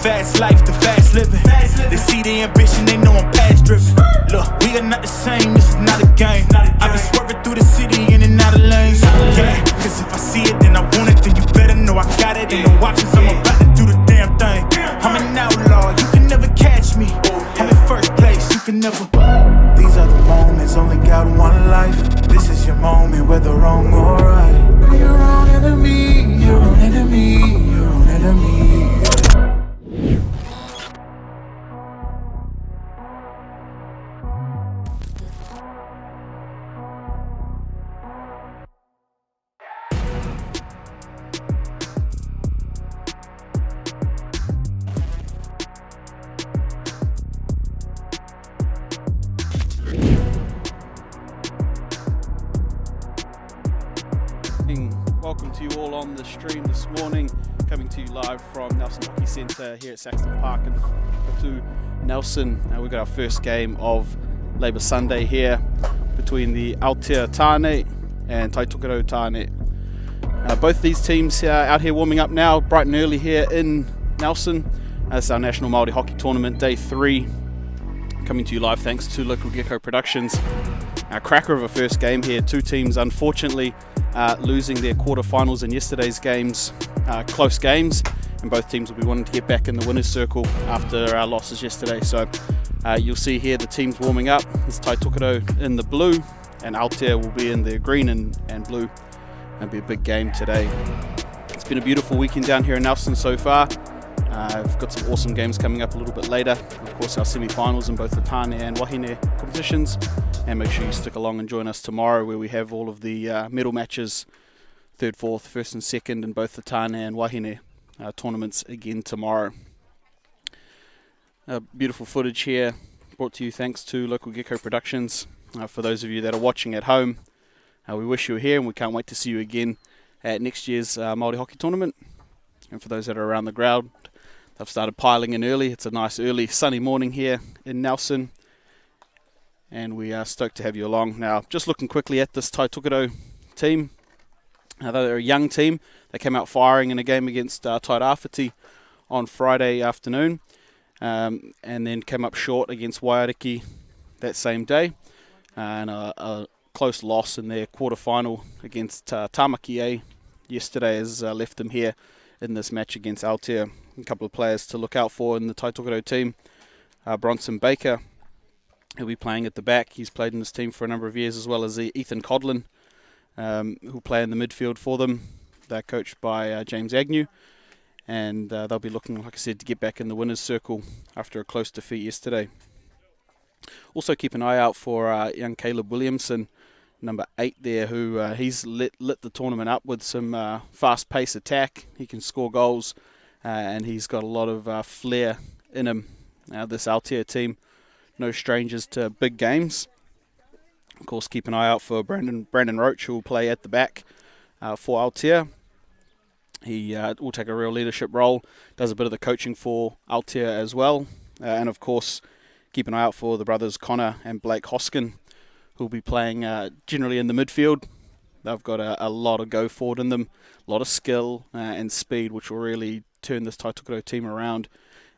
Fast life, the fast living. They see the ambition, they know I'm past driven. Look, we are not the same, this is not a game. I be swerving through the city in and out of lanes. Yeah, cause if I see it, then I want it, then you better know I got it. Ain't no options, I'm about to do the damn thing. I'm an outlaw, you can never catch me. I'm in first place, you can never. These are the moments, only got one life. This is your moment, whether wrong or right. You're your own enemy, your own enemy, your own enemy. Welcome to you all on the stream this morning, coming to you live from Nelson Hockey Centre here at Saxton Park in to Nelson. We've got our first game of Labour Sunday here between the Aotearoa Tāne and Taitokerau Tāne. Both these teams out here warming up now, bright and early here in Nelson. As our National Māori Hockey Tournament Day 3, coming to you live thanks to Local Gecko Productions. A cracker of a first game here. Two teams unfortunately losing their quarterfinals in yesterday's games, close games, and both teams will be wanting to get back in the winner's circle after our losses yesterday. So you'll see here the teams warming up. It's Taitokerau in the blue and Aotearoa will be in the green and blue. It'll be a big game today. It's been a beautiful weekend down here in Nelson so far. We've got some awesome games coming up a little bit later. Of course, our semi-finals in both the Tāne and Wahine competitions. And make sure you stick along and join us tomorrow where we have all of the medal matches, third, fourth, first and second in both the Tāne and Wahine tournaments again tomorrow. Beautiful footage here brought to you thanks to Local Gecko Productions. For those of you that are watching at home, we wish you were here and we can't wait to see you again at next year's Māori Hockey Tournament. And for those that are around the ground, they've started piling in early. It's a nice early sunny morning here in Nelson. And we are stoked to have you along. Now, just looking quickly at this Taitokerau team. They're a young team. They came out firing in a game against Tairāwhiti on Friday afternoon. And then came up short against Waiariki that same day. And a close loss in their quarterfinal against Tāmaki yesterday has left them here in this match against Aotearoa. A couple of players to look out for in the Taitokerau team. Bronson Baker, he'll be playing at the back. He's played in this team for a number of years, as well as Ethan Codlin, who'll play in the midfield for them. They're coached by James Agnew, and they'll be looking, like I said, to get back in the winner's circle after a close defeat yesterday. Also keep an eye out for young Caleb Williamson, number 8 there, who he's lit the tournament up with some fast-paced attack. He can score goals, and he's got a lot of flair in him. This Aotea team, no strangers to big games. Of course, keep an eye out for Brandon Roach, who will play at the back for Aotea. He will take a real leadership role, does a bit of the coaching for Aotea as well. And of course, keep an eye out for the brothers Connor and Blake Hoskin, who will be playing generally in the midfield. They've got a lot of go forward in them, a lot of skill and speed, which will really turn this Taitokerau team around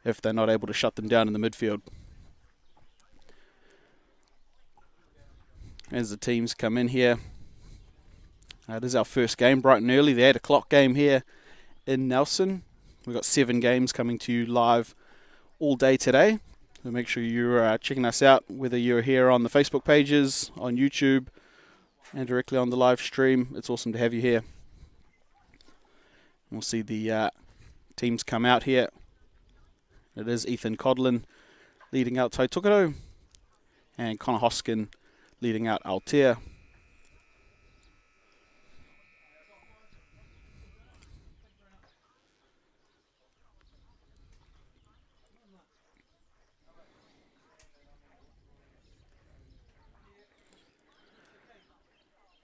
if they're not able to shut them down in the midfield. As the teams come in here, this is our first game, bright and early, the 8 o'clock game here in Nelson. We've got 7 games coming to you live all day today. So make sure you're checking us out, whether you're here on the Facebook pages, on YouTube, and directly on the live stream. It's awesome to have you here. We'll see the teams come out here. It is Ethan Codlin leading out Taitokerau, and Connor Hoskin leading out Aotea.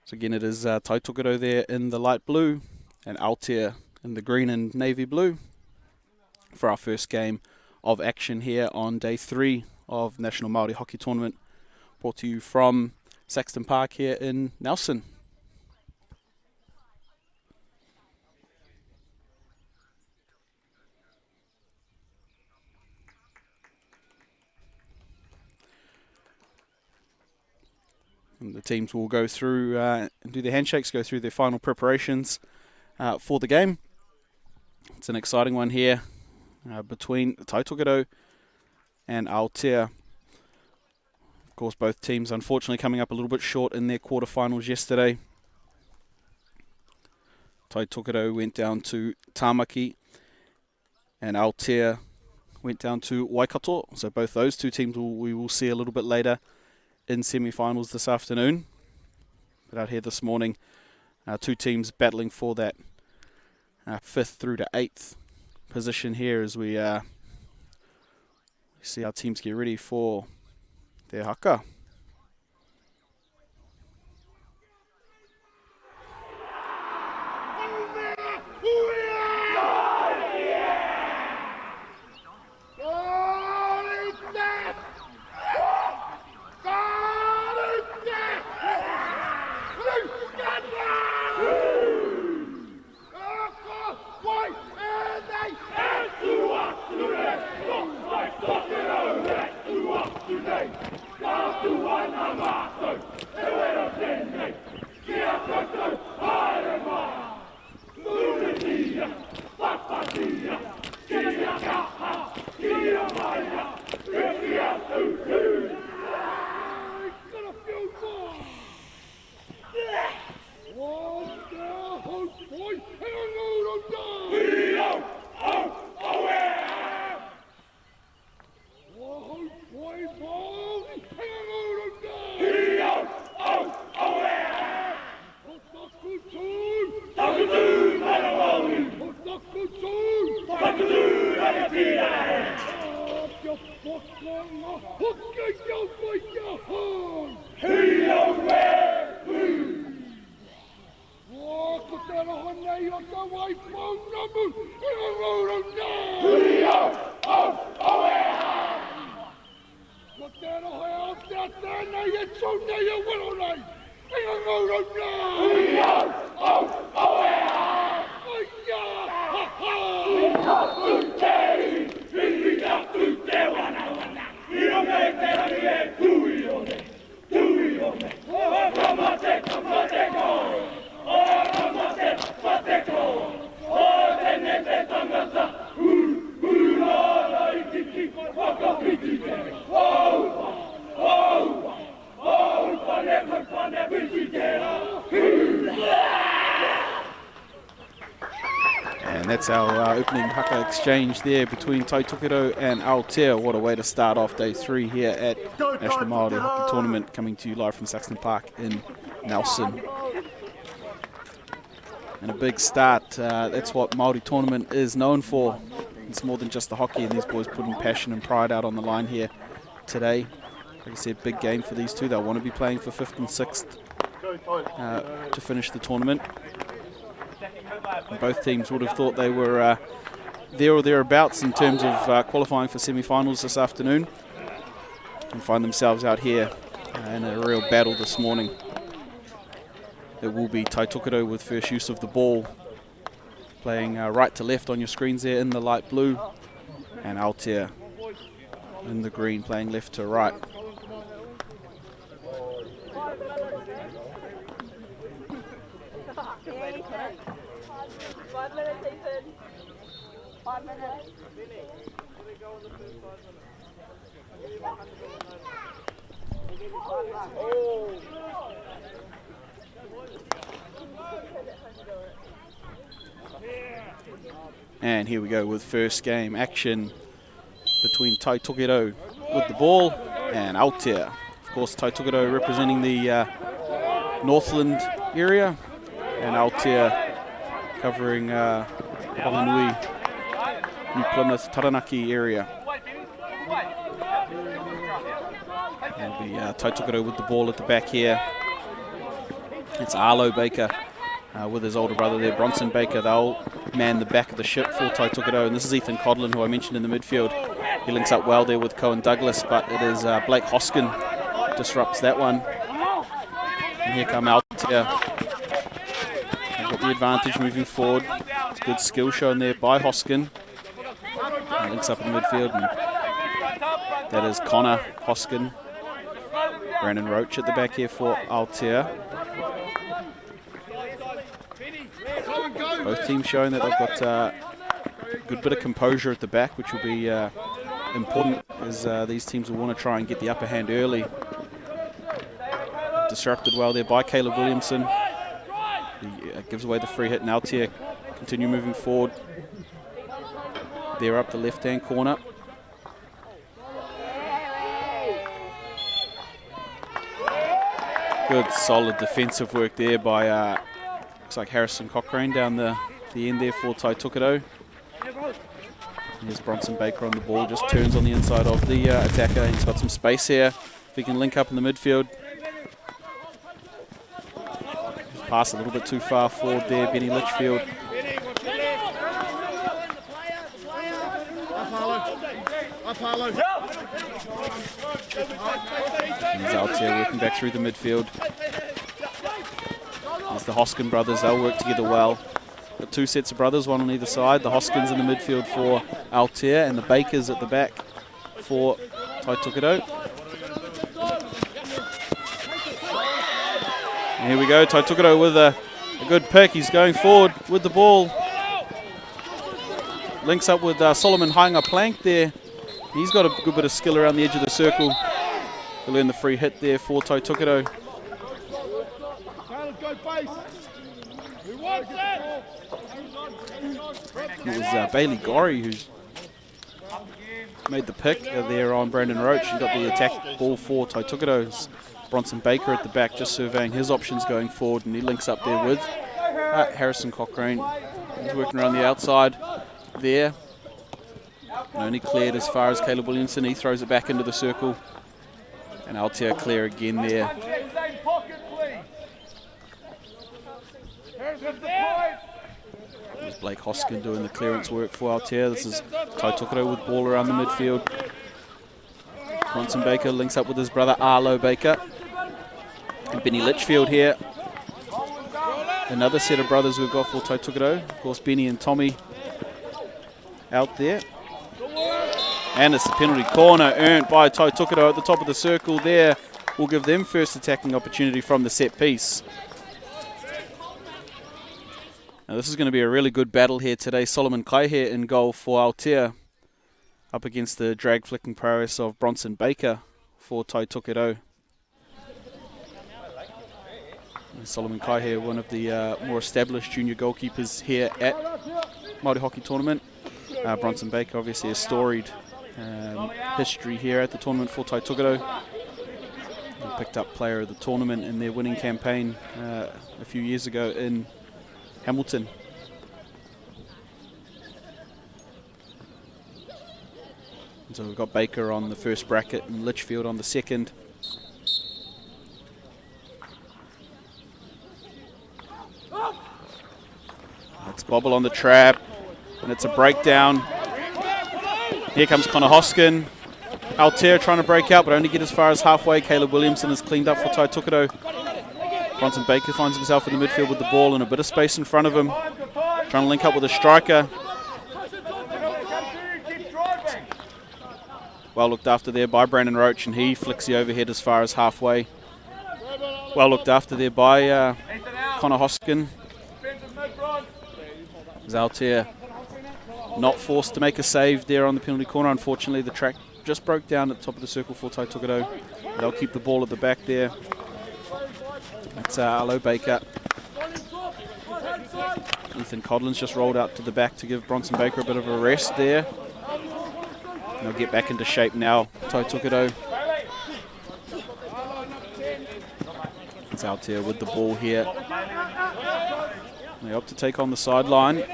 So again, it is Taitokerau there in the light blue and Aotea in the green and navy blue for our first game of action here on day 3 of National Māori Hockey Tournament, brought to you from Saxton Park here in Nelson. And the teams will go through and do their handshakes, go through their final preparations for the game. It's an exciting one here between Taitokerau and Aotea. Of course, both teams unfortunately coming up a little bit short in their quarterfinals yesterday. Taitokerau went down to Tāmaki and Aotea went down to Waikato. So both those two teams we will see a little bit later in semi-finals this afternoon. But out here this morning, 2 teams battling for that 5th through to 8th position here as we see our teams get ready for their haka. And that's our opening haka exchange there between Taitokerau and Aotea. What a way to start off day 3 here at National Māori Hockey Tournament, coming to you live from Saxton Park in Nelson. And a big start. That's what Māori tournament is known for. It's more than just the hockey, and these boys putting passion and pride out on the line here today. Like I said, big game for these two. They'll want to be playing for 5th and 6th to finish the tournament. And both teams would have thought they were there or thereabouts in terms of qualifying for semi-finals this afternoon, and find themselves out here in a real battle this morning. It will be Taitokerau with first use of the ball, playing right to left on your screens there in the light blue, and Aotea in the green playing left to right. And here we go with first game action between Taitokerau with the ball and Aotea. Of course, Taitokerau representing the Northland area, and Aotea covering Ohanui, New Plymouth, Taranaki area. It'll be Taitokerau with the ball at the back here. It's Arlo Baker with his older brother there, Bronson Baker. They'll man the back of the ship for Taitokerau, and this is Ethan Codlin, who I mentioned in the midfield. He links up well there with Cohen Douglas, but it is Blake Hoskin disrupts that one. And here come Aotea. They've got the advantage moving forward. It's a good skill shown there by Hoskin. He links up in the midfield, and that is Connor Hoskin. Brandon Roach at the back here for Aotea. Both teams showing that they've got a good bit of composure at the back, which will be important, as these teams will want to try and get the upper hand early. Disrupted well there by Caleb Williamson. He gives away the free hit, and Aotea continue moving forward. They're up the left-hand corner. Good solid defensive work there by looks like Harrison Cochrane down the end there for Taitokerau. Here's Bronson Baker on the ball, just turns on the inside of the attacker. He's got some space here. If he can link up in the midfield. Pass a little bit too far forward there, Benny Litchfield. He's out here working back through the midfield. There's the Hoskin brothers, they'll work together well. Got two sets of brothers, one on either side. The Hoskins in the midfield for Aotea, and the Bakers at the back for Taitokerau. And here we go, Taitokerau with a good pick. He's going forward with the ball. Links up with Solomon Hainga Plank there. He's got a good bit of skill around the edge of the circle. He'll earn the free hit there for Taitokerau. It was Bailey Gorry who's made the pick there on Brandon Roach. He got the attack ball for Taitokerau. Bronson Baker at the back just surveying his options going forward, and he links up there with Harrison Cochrane. He's working around the outside there. And only cleared as far as Caleb Williamson. He throws it back into the circle. And Aotea clear again there. There's Blake Hoskin doing the clearance work for Aotea. This is Taitokerau with ball around the midfield. Bronson Baker links up with his brother Arlo Baker. And Benny Litchfield here. Another set of brothers we've got for Taitokerau. Of course, Benny and Tommy out there. And it's the penalty corner earned by Taitokerau at the top of the circle there. Will give them first attacking opportunity from the set piece. Now this is going to be a really good battle here today. Solomon Kaihe in goal for Aotea, up against the drag flicking prowess of Bronson Baker for Taitokerau. Solomon Kaihe, one of the more established junior goalkeepers here at Māori Hockey Tournament. Bronson Baker, obviously a storied history here at the tournament for Taitokerau. They picked up player of the tournament in their winning campaign a few years ago in Hamilton. So we've got Baker on the first bracket and Litchfield on the second. It's Bobble on the trap, and it's a breakdown. Here comes Connor Hoskin. Altair trying to break out, but only get as far as halfway. Caleb Williamson has cleaned up for Tai Tukuto. Bronson Baker finds himself in the midfield with the ball and a bit of space in front of him. Trying to link up with a striker. Well looked after there by Brandon Roach, and he flicks the overhead as far as halfway. Well looked after there by Connor Hoskin. Altair not forced to make a save there on the penalty corner. Unfortunately, the track just broke down at the top of the circle for Tai Tukuto. They'll keep the ball at the back there. It's Alo Baker. Ethan Codlin's just rolled out to the back to give Bronson Baker a bit of a rest there. They'll get back into shape now, Tai Tukuto. It's Altair with the ball here. They opt to take on the sideline.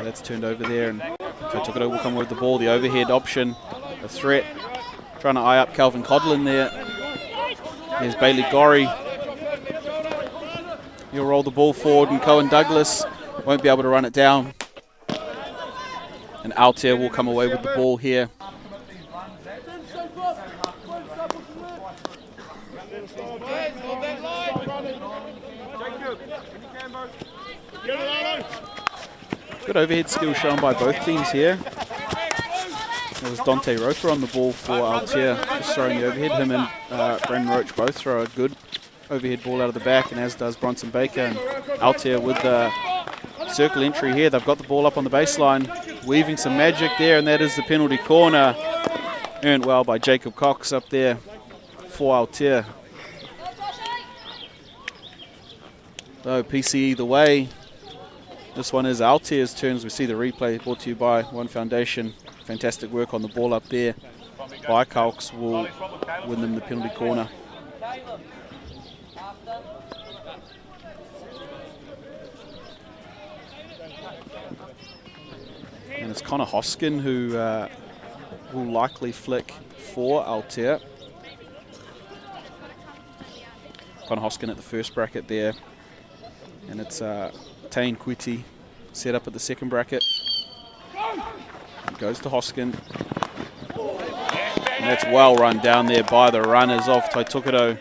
That's turned over there, and Tai Tukuto will come with the ball. The overhead option, a threat. Trying to eye up Calvin Codlin there. There's Bailey Gorry. He'll roll the ball forward, and Cohen Douglas won't be able to run it down. And Altair will come away with the ball here. Good overhead skill shown by both teams here. There was Dante Roper on the ball for Altair, just throwing the overhead. Him and Brandon Roach both throw a good overhead ball out of the back, and as does Bronson Baker. And Altair with the circle entry here. They've got the ball up on the baseline, weaving some magic there, and that is the penalty corner. Earned well by Jacob Cox up there for Altair. Though PC either way. This one is Altair's turn as we see the replay brought to you by One Foundation. Fantastic work on the ball up there by Cox will win them the penalty corner. And it's Connor Hoskin who will likely flick for Altair. Connor Hoskin at the first bracket there. And it's Tāne Quiti set up at the second bracket. It goes to Hoskin. And that's well run down there by the runners of Tai Tukuto.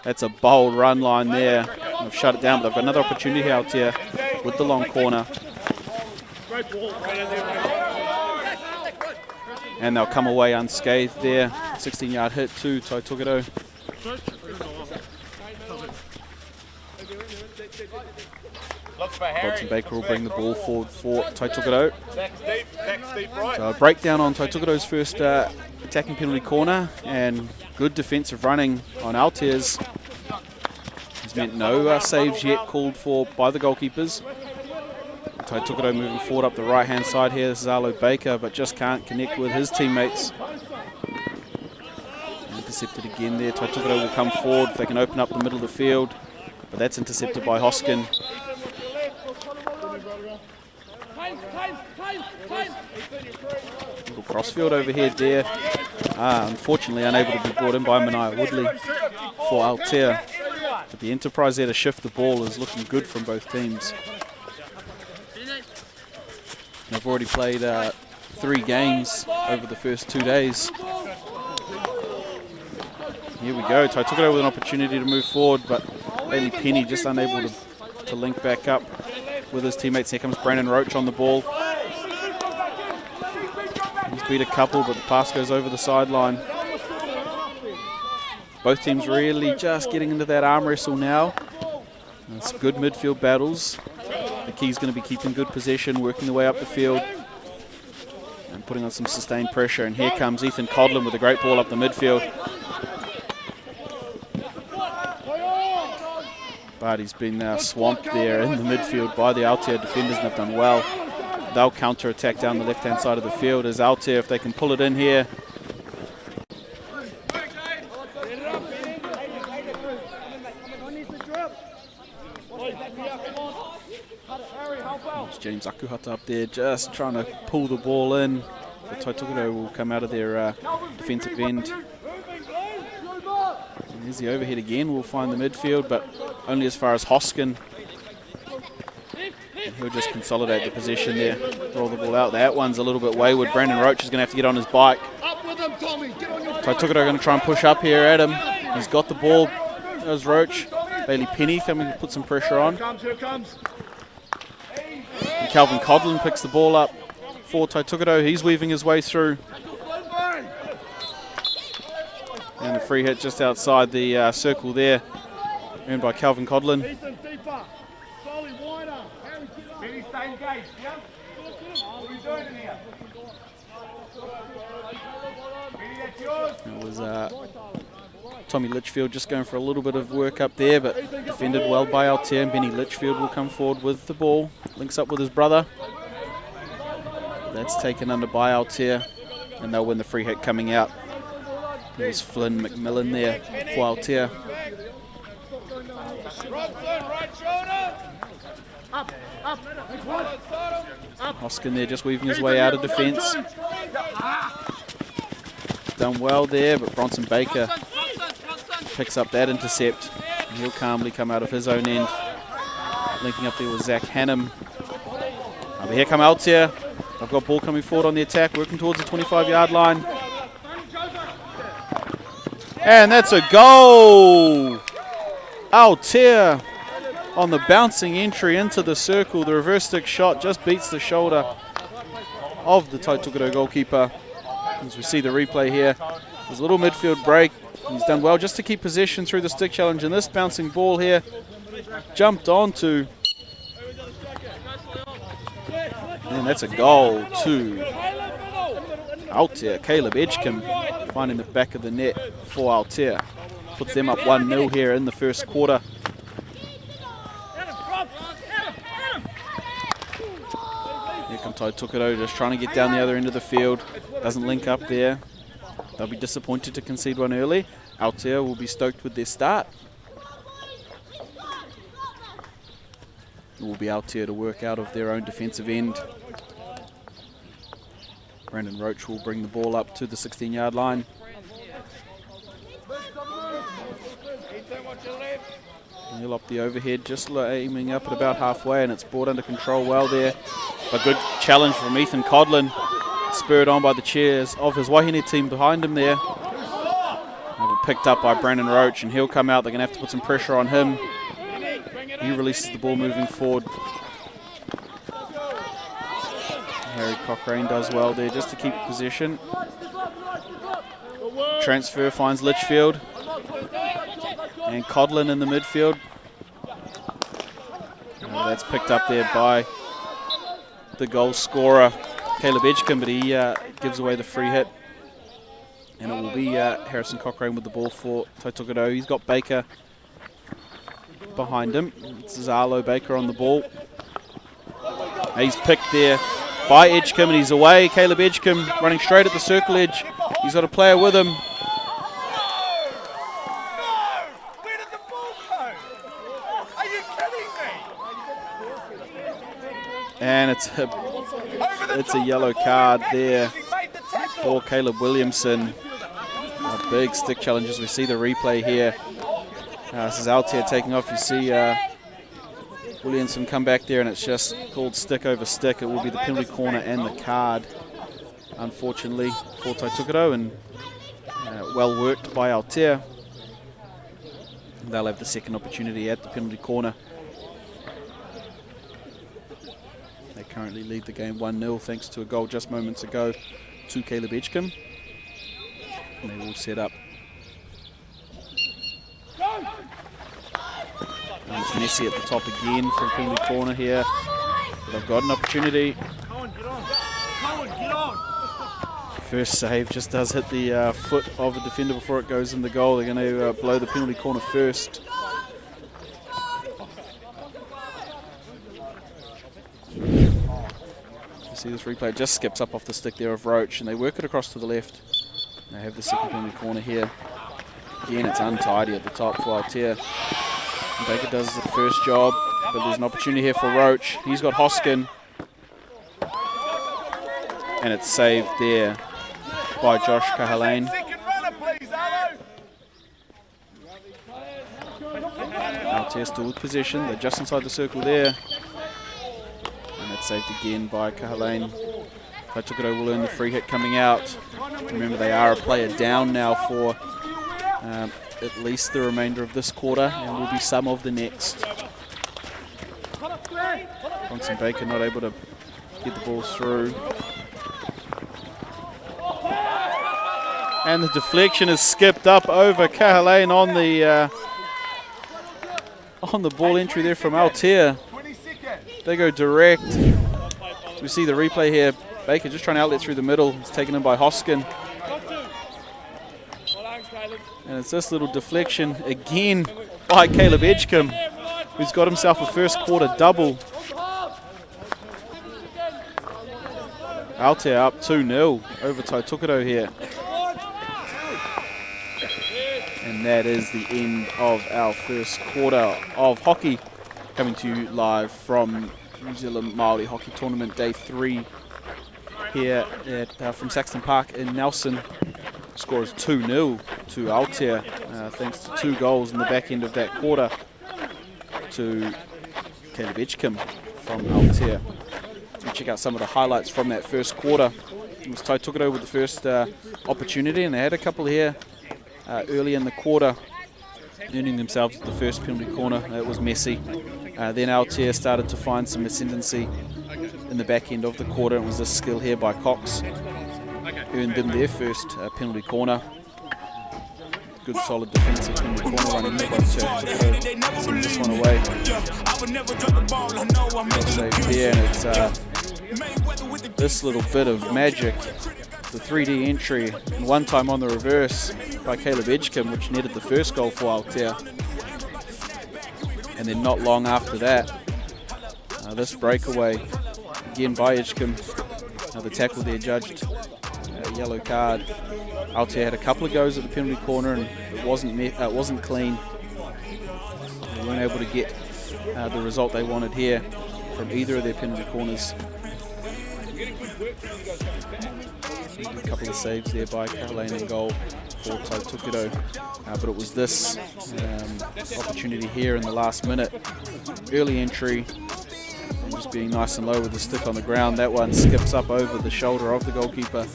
That's a bold run line there. They've shut it down, but they've got another opportunity out here with the long corner. And they'll come away unscathed there. 16-yard hit to Tai Tukuto. Bronson Baker will bring the ball forward for Tai Tukuto. So a breakdown on Tai Tukuto's first attacking penalty corner, and good defensive running on Altair's. Has meant no saves yet called for by the goalkeepers. Tai Tukuto moving forward up the right-hand side here. This is Alo Baker, but just can't connect with his teammates. Intercepted again there. Tai Tukuto will come forward if they can open up the middle of the field, but that's intercepted by Hoskin. Little crossfield overhead there. Unfortunately unable to be brought in by Mania Woodley for Altair. But the enterprise there to shift the ball is looking good from both teams. They've already played 3 games over the first 2 days. Here we go. Tai Tukuto with an opportunity to move forward, but Bailey Penny just unable to link back up with his teammates. Here comes Brandon Roach on the ball. He's beat a couple, but the pass goes over the sideline. Both teams really just getting into that arm wrestle now. And it's good midfield battles. The key's going to be keeping good possession, working the way up the field, and putting on some sustained pressure. And here comes Ethan Codlin with a great ball up the midfield. But he's been swamped there in the midfield by the Altair defenders, and they've done well. They'll counter-attack down the left-hand side of the field as Altair, if they can pull it in here. James Akuhata up there just trying to pull the ball in. The Taitokoro will come out of their defensive end. And there's the overhead again. We'll find the midfield, but only as far as Hoskin. And he'll just consolidate the possession there. Roll the ball out. That one's a little bit wayward. Brandon Roach is going to have to get on his bike. Taitokoro going to try and push up here at him. He's got the ball. There's Roach. Bailey Penny coming to put some pressure on. And Calvin Codlin picks the ball up for Taitokoro. He's weaving his way through. And a free hit just outside the circle there, earned by Calvin Codlin. It was Tommy Litchfield just going for a little bit of work up there, but defended well by Altair. And Benny Litchfield will come forward with the ball. Links up with his brother. That's taken under by Altair, and they'll win the free hit coming out. There's Flynn McMillan there for Altair. Hoskin there just weaving his way out of defence. Done well there, but Bronson Baker picks up that intercept. And he'll calmly come out of his own end. Linking up there with Zach Hannum. But here come Altair. I've got ball coming forward on the attack, working towards the 25-yard line. And that's a goal! Altair on the bouncing entry into the circle. The reverse stick shot just beats the shoulder of the Taitokoro goalkeeper. As we see the replay here, there's a little midfield break. He's done well just to keep possession through the stick challenge. And this bouncing ball here jumped onto. And that's a goal to Altair. Caleb Edgecombe finding the back of the net for Altair. Puts them up 1-0 here in the first quarter. Here comes Taitokoro just trying to get down the other end of the field. Doesn't link up there. They'll be disappointed to concede one early. Altair will be stoked with their start. It will be Altair to work out of their own defensive end. Brandon Roach will bring the ball up to the 16-yard line. And he'll up the overhead, just aiming up at about halfway, and it's brought under control well there. A good challenge from Ethan Codlin, spurred on by the cheers of his Wahine team behind him there. Picked up by Brandon Roach, and he'll come out. They're going to have to put some pressure on him. He releases the ball moving forward. Harry Cochrane does well there just to keep possession. Transfer finds Litchfield. And Codlin in the midfield. That's picked up there by the goal scorer, Caleb Edgecombe, but he gives away the free hit. And it will be Harrison Cochrane with the ball for Taitokoro. He's got Baker behind him. It's Zalo Baker on the ball. He's picked there by Edgecombe, and he's away. Caleb Edgecombe running straight at the circle edge. He's got a player with him. Where did the ball go? Are you kidding me? And it's a yellow card there for Caleb Williamson. A big stick challenge as we see the replay here. This is Altair taking off. You see Williamson come back there, and it's just called stick over stick. It will be the penalty corner and the card, unfortunately, for Taitokoro, and well worked by Altair. They'll have the second opportunity at the penalty corner. They currently lead the game 1-0 thanks to a goal just moments ago to Caleb Edgecombe. And they will set up. And it's Messi at the top again for a penalty corner here. But they've got an opportunity. First save just does hit the foot of a defender before it goes in the goal. They're going to blow the penalty corner first. You see this replay, it just skips up off the stick there of Roach, and they work it across to the left. They have the second penalty corner here. Again, it's untidy at the top for Altair. Baker does the first job, but there's an opportunity here for Roach. He's got Hoskin. And it's saved there by Josh Kahalane. Second runner, please, Arlo. Aotea still with possession. They're just inside the circle there. And it's saved again by Kahalane. Taitukido will earn the free hit coming out. Remember, they are a player down now for at least the remainder of this quarter, and will be some of the next. Bronson Baker not able to get the ball through. And the deflection is skipped up over Kahalane on the ball entry there from Aotea. They go direct. We see the replay here. Baker just trying to outlet through the middle. It's taken in by Hoskin. And it's this little deflection again by Caleb Edgecombe, who's got himself a first quarter double. Aotea up 2-0 over Taitukido here. And that is the end of our first quarter of hockey, coming to you live from New Zealand Māori Hockey Tournament Day 3 here at, from Saxton Park in Nelson. Score is 2-0 to Aotea, thanks to 2 goals in the back end of that quarter to Caleb Edgecombe from Aotea. We'll check out some of the highlights from that first quarter. It was Taitukido with the first opportunity, and they had a couple here early in the quarter, earning themselves the first penalty corner. It was messy. Then Aotea started to find some ascendancy in the back end of the quarter. It was a skill here by Cox. Earned them their first penalty corner. Good solid defensive penalty corner running here by Taitukido. Sends this one away. Well saved here, and it's this little bit of magic. The 3D entry and one time on the reverse by Caleb Edgecombe, which netted the first goal for Aotea. And then not long after that, this breakaway again by Edgecombe. The tackle there judged a yellow card. Aotea had a couple of goes at the penalty corner, and it wasn't clean. They weren't able to get the result they wanted here from either of their penalty corners. A couple of saves there by Kahalane in goal for Taitukido, but it was this opportunity here in the last minute. Early entry, and just being nice and low with the stick on the ground. That one skips up over the shoulder of the goalkeeper,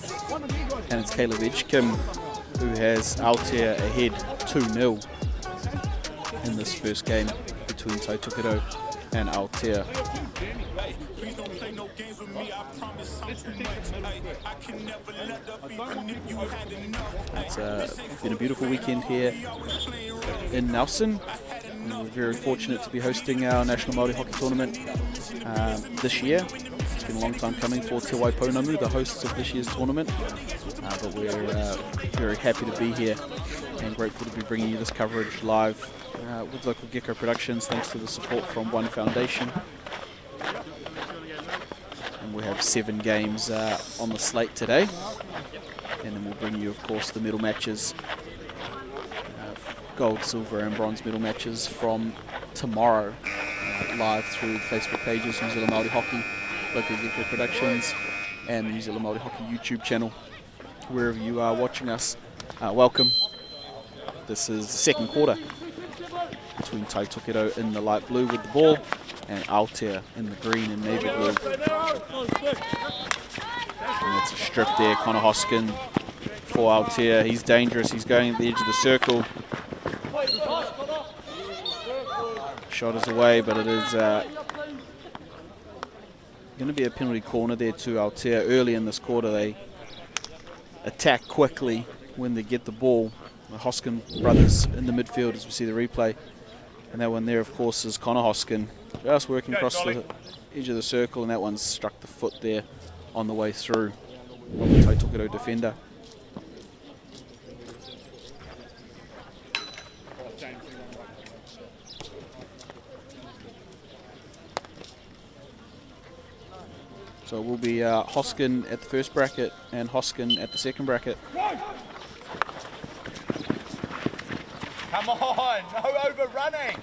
and it's Caleb Edgecombe who has Aotea ahead 2-0 in this first game between Taitukido and Aotea. It's been a beautiful weekend here in Nelson. We're very fortunate to be hosting our National Māori Hockey Tournament this year. It's been a long time coming for Te Waipounamu, the hosts of this year's tournament. But we're very happy to be here and grateful to be bringing you this coverage live with local Gecko Productions, thanks to the support from One Foundation. And we have 7 games on the slate today, and then we'll bring you, of course, the medal matches, gold, silver and bronze medal matches from tomorrow, live through the Facebook pages, New Zealand Māori Hockey, local Gecko Productions, and the New Zealand Māori Hockey YouTube channel. Wherever you are watching us, welcome. This is the second quarter between Taitukido in the light blue with the ball and Aotea in the green and navy blue. And it's a strip there, Connor Hoskin for Aotea. He's dangerous, he's going at the edge of the circle. Shot is away, but it is going to be a penalty corner there to Aotea. Early in this quarter they attack quickly when they get the ball. The Hoskin brothers in the midfield as we see the replay. And that one there, of course, is Connor Hoskin, just working across the edge of the circle, and that one struck the foot there on the way through of the Taitukido defender. So it will be Hoskin at the first bracket and Hoskin at the second bracket. Come on, no overrunning.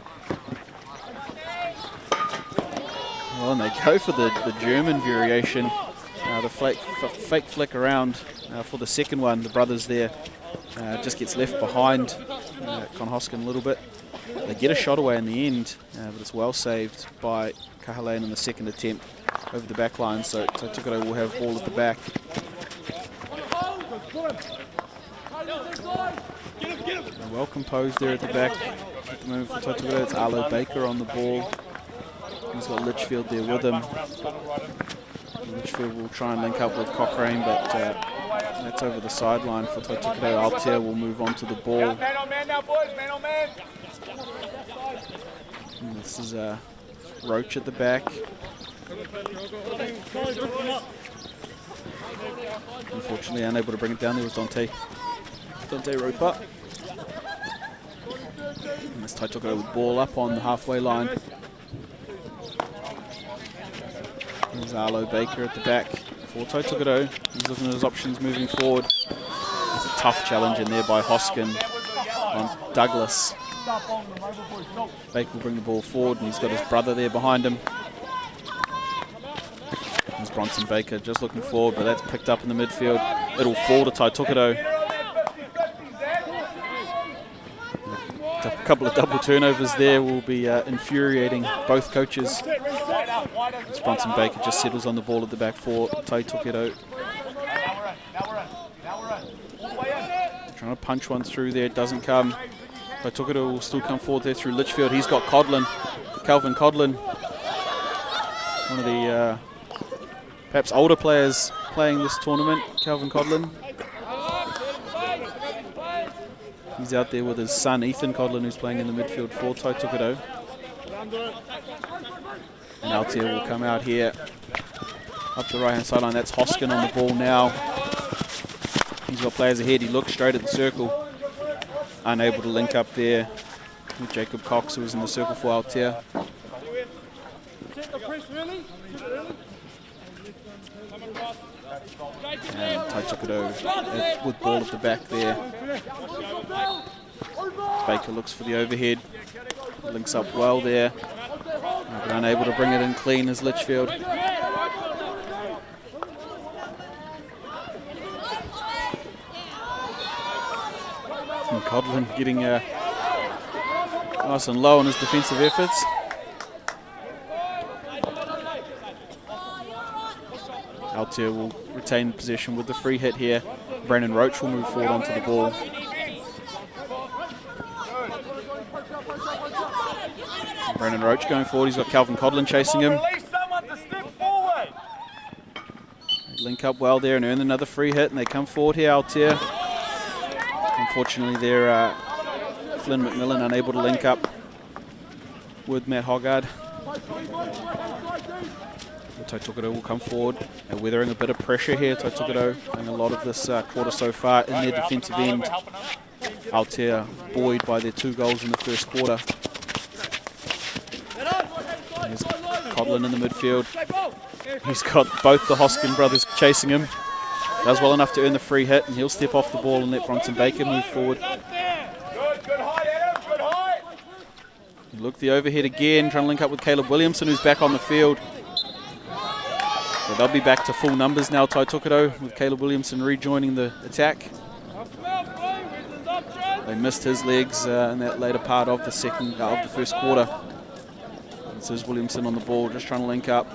Well, and they go for the German variation. the fake flick around for the second one. The brothers there just gets left behind Con Hoskin a little bit. They get a shot away in the end, but it's well saved by Kahalein in the second attempt over the back line. So Tukaro will have ball at the back. Well composed there at the back at the moment for Tukaro. It's Arlo Baker on the ball. He's got Litchfield there with him. Litchfield will try and link up with Cochrane, but that's over the sideline for Tukaro. Aotea will move on to the ball. Man on man now, boys. Man on man. And this is Roach at the back. Unfortunately, unable to bring it down. There was Dante Roper. And this Tukaro with ball up on the halfway line. There's Arlo Baker at the back for Tukaro. He's looking at his options moving forward. It's a tough challenge in there by Hoskin on Douglas. Baker will bring the ball forward, and he's got his brother there behind him. There's Bronson Baker just looking forward, but that's picked up in the midfield. It'll fall to Tukaro. A couple of double turnovers there will be infuriating both coaches. As Bronson Baker just settles on the ball at the back for Tukaro. Trying to punch one through there, it doesn't come. Tukaro will still come forward there through Litchfield. He's got Calvin Codlin, one of the perhaps older players playing this tournament, Calvin Codlin. He's out there with his son, Ethan Codlin, who's playing in the midfield for Tukaro. And Aotea will come out here up the right-hand sideline. That's Hoskin on the ball now. He's got players ahead. He looks straight at the circle. Unable to link up there with Jacob Cox, who was in the circle for Aotea. And Tukaro with ball at the back there. Baker looks for the overhead. Links up well there. But unable to bring it in clean as Litchfield. And Codlin getting nice and low on his defensive efforts. Aotea will retain possession with the free hit here. Brandon Roach will move forward onto the ball. Brandon Roach going forward. He's got Calvin Codlin chasing him. They link up well there and earn another free hit, and they come forward here, Aotea. Unfortunately, they're Flynn McMillan unable to link up with Matt Hoggard. Tukaro will come forward. They're weathering a bit of pressure here. Tukaro playing a lot of this quarter so far in their defensive end. Aotea buoyed by their 2 goals in the first quarter. There's Codlin in the midfield. He's got both the Hoskin brothers chasing him. Does well enough to earn the free hit, and he'll step off the ball and let Bronson Baker move forward. Look the overhead again, trying to link up with Caleb Williamson, who's back on the field. So they'll be back to full numbers now, Tukaro, with Caleb Williamson rejoining the attack. They missed his legs in that later part of the first quarter. This is Williamson on the ball, just trying to link up.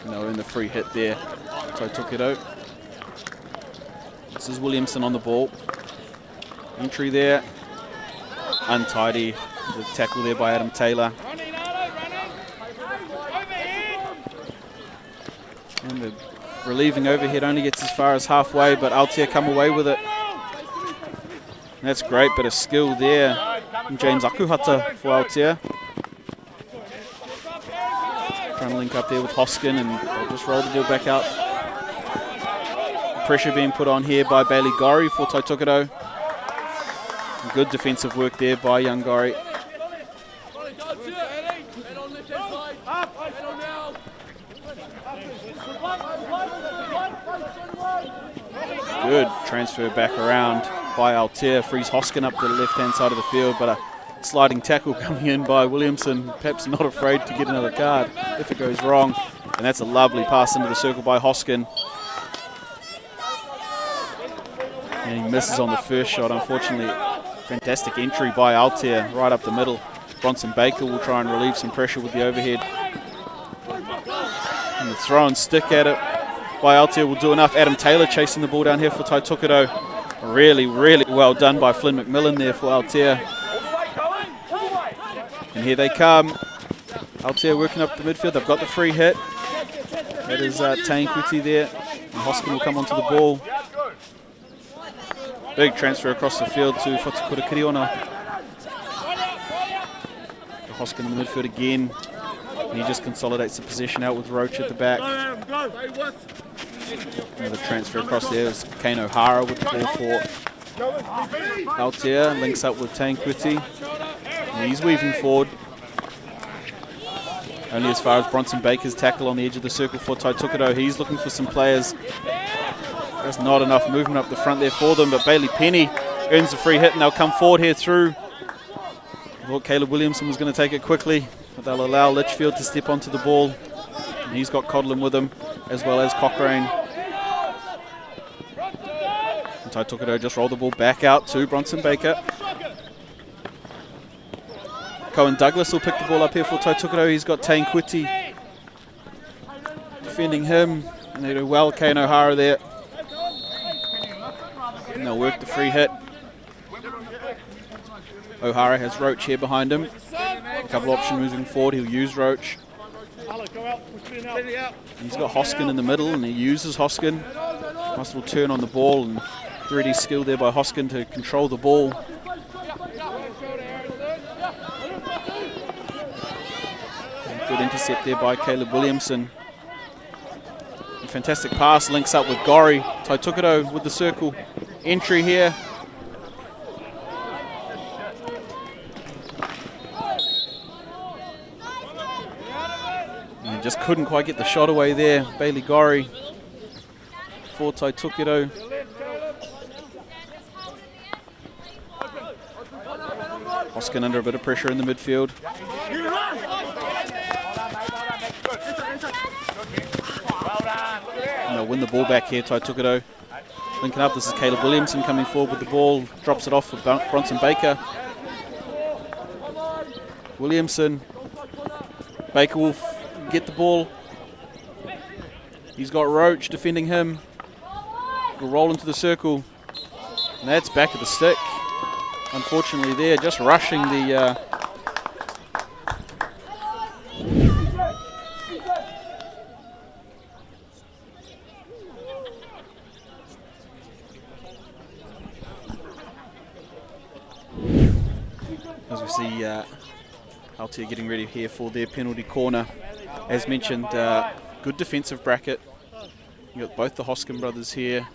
And they'll earn the free hit there, Tukaro. This is Williamson on the ball. Entry there. Untidy. The tackle there by Adam Taylor. And the relieving overhead only gets as far as halfway, but Aotea come away with it. And that's great bit of skill there. And James Akuhata for Aotea. Trying to link up there with Hoskin, and they'll just roll the ball back out. Pressure being put on here by Bailey Gorry for Tukaro. Good defensive work there by young Gorry. Good transfer back around by Aotea. Frees Hoskin up the left-hand side of the field, but sliding tackle coming in by Williamson, perhaps not afraid to get another card if it goes wrong. And that's a lovely pass into the circle by Hoskin. And he misses on the first shot, unfortunately. Fantastic entry by Altair right up the middle. Bronson Baker will try and relieve some pressure with the overhead. And the throw and stick at it by Altair will do enough. Adam Taylor chasing the ball down here for Tai Tukuto. Really, really well done by Flynn McMillan there for Altair. And here they come. Altair working up the midfield. They've got the free hit. That is Tāne Kuti there. And Hoskin will come onto the ball. Big transfer across the field to Whatukura Kiriona. Hoskin in the midfield again. And he just consolidates the possession out with Roach at the back. Another transfer across there is Kane O'Hara with the ball for Altair. Links up with Tāne Kuti. And he's weaving forward. Only as far as Bronson Baker's tackle on the edge of the circle for Tai Tukuto. He's looking for some players. There's not enough movement up the front there for them, but Bailey Penny earns a free hit and they'll come forward here through. I thought Caleb Williamson was going to take it quickly, but they'll allow Litchfield to step onto the ball. And he's got Codlin with him, as well as Cochrane. And Tai Tukuto just roll the ball back out to Bronson Baker. Cohen Douglas will pick the ball up here for Tai Tukuto. He's got Tāne Kuti defending him. And they do well, Kane O'Hara there. And they'll work the free hit. O'Hara has Roach here behind him. A couple options moving forward. He'll use Roach. He's got Hoskin in the middle and he uses Hoskin. Nice little turn on the ball and 3D skill there by Hoskin to control the ball. Good intercept there by Caleb Williamson. A fantastic pass, links up with Gori. Tai Tukuto with the circle entry here. And just couldn't quite get the shot away there. Bailey Gori for Tai Tukuto. Hoskin under a bit of pressure in the midfield. And they'll win the ball back here, Tai Tukuto. Linking up, this is Caleb Williamson coming forward with the ball. Drops it off for Bronson Baker. Williamson. Baker will get the ball. He's got Roach defending him. Will roll into the circle. And that's back of the stick. Unfortunately there, just rushing the... As we see Altair getting ready here for their penalty corner. As mentioned, good defensive bracket. You've got both the Hoskin brothers here.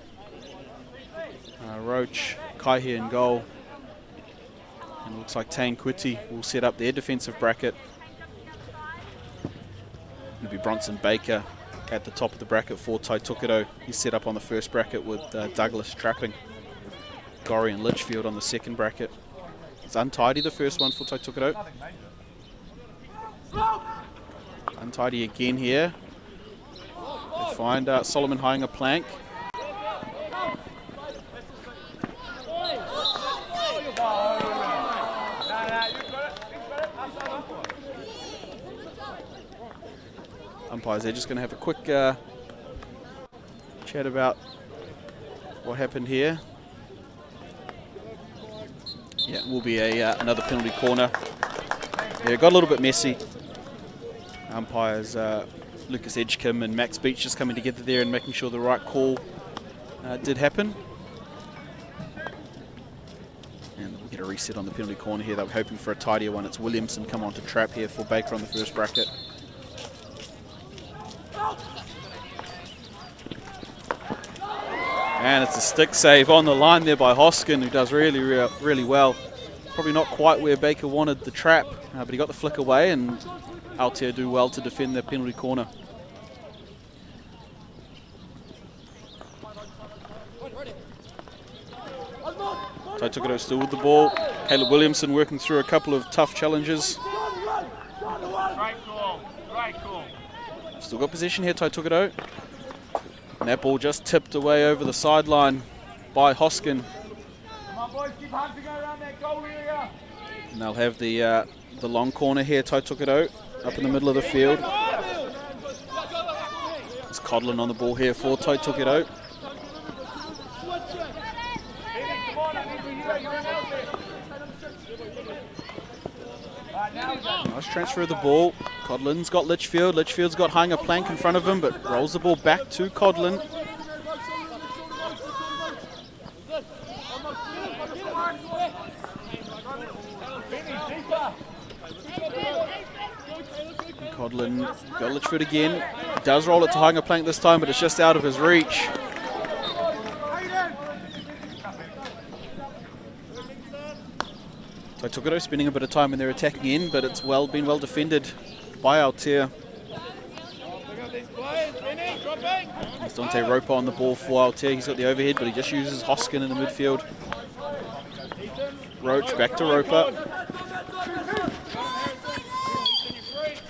Roach, Kai here in goal. And it looks like Tāne Kuti will set up their defensive bracket. It'll be Bronson Baker at the top of the bracket for Tai Tukuto. He's set up on the first bracket with Douglas trapping. Gori and Litchfield on the second bracket. It's untidy, the first one for Tai Tukuto. Untidy again here. They find Solomon Haianga Plank. Umpires, they're just going to have a quick chat about what happened here. Yeah, it will be another penalty corner. Yeah, it got a little bit messy. Umpires Lucas Edgecombe and Max Beach just coming together there and making sure the right call did happen. And we'll get a reset on the penalty corner here. They were hoping for a tidier one. It's Williamson come on to trap here for Baker on the first bracket. And it's a stick save on the line there by Hoskin, who does really well. Probably not quite where Baker wanted the trap, but he got the flick away, and Altair do well to defend the penalty corner. Tai Tukuto still with the ball. Caleb Williamson working through a couple of tough challenges. Still got possession here, Taitukido. And that ball just tipped away over the sideline by Hoskin. And they'll have the long corner here, Taitukido, up in the middle of the field. It's Codlin on the ball here for Taitukido. Nice transfer of the ball. Codlin's got Litchfield. Litchfield's got hung a plank in front of him, but rolls the ball back to Codlin. Codlin got Litchfield again. Does roll it to hung a plank this time, but it's just out of his reach. Taitukido spending a bit of time when they're attacking in, but it's been well defended by Aotea. It's Dante Roper on the ball for Aotea. He's got the overhead, but he just uses Hoskin in the midfield. Roach back to Roper.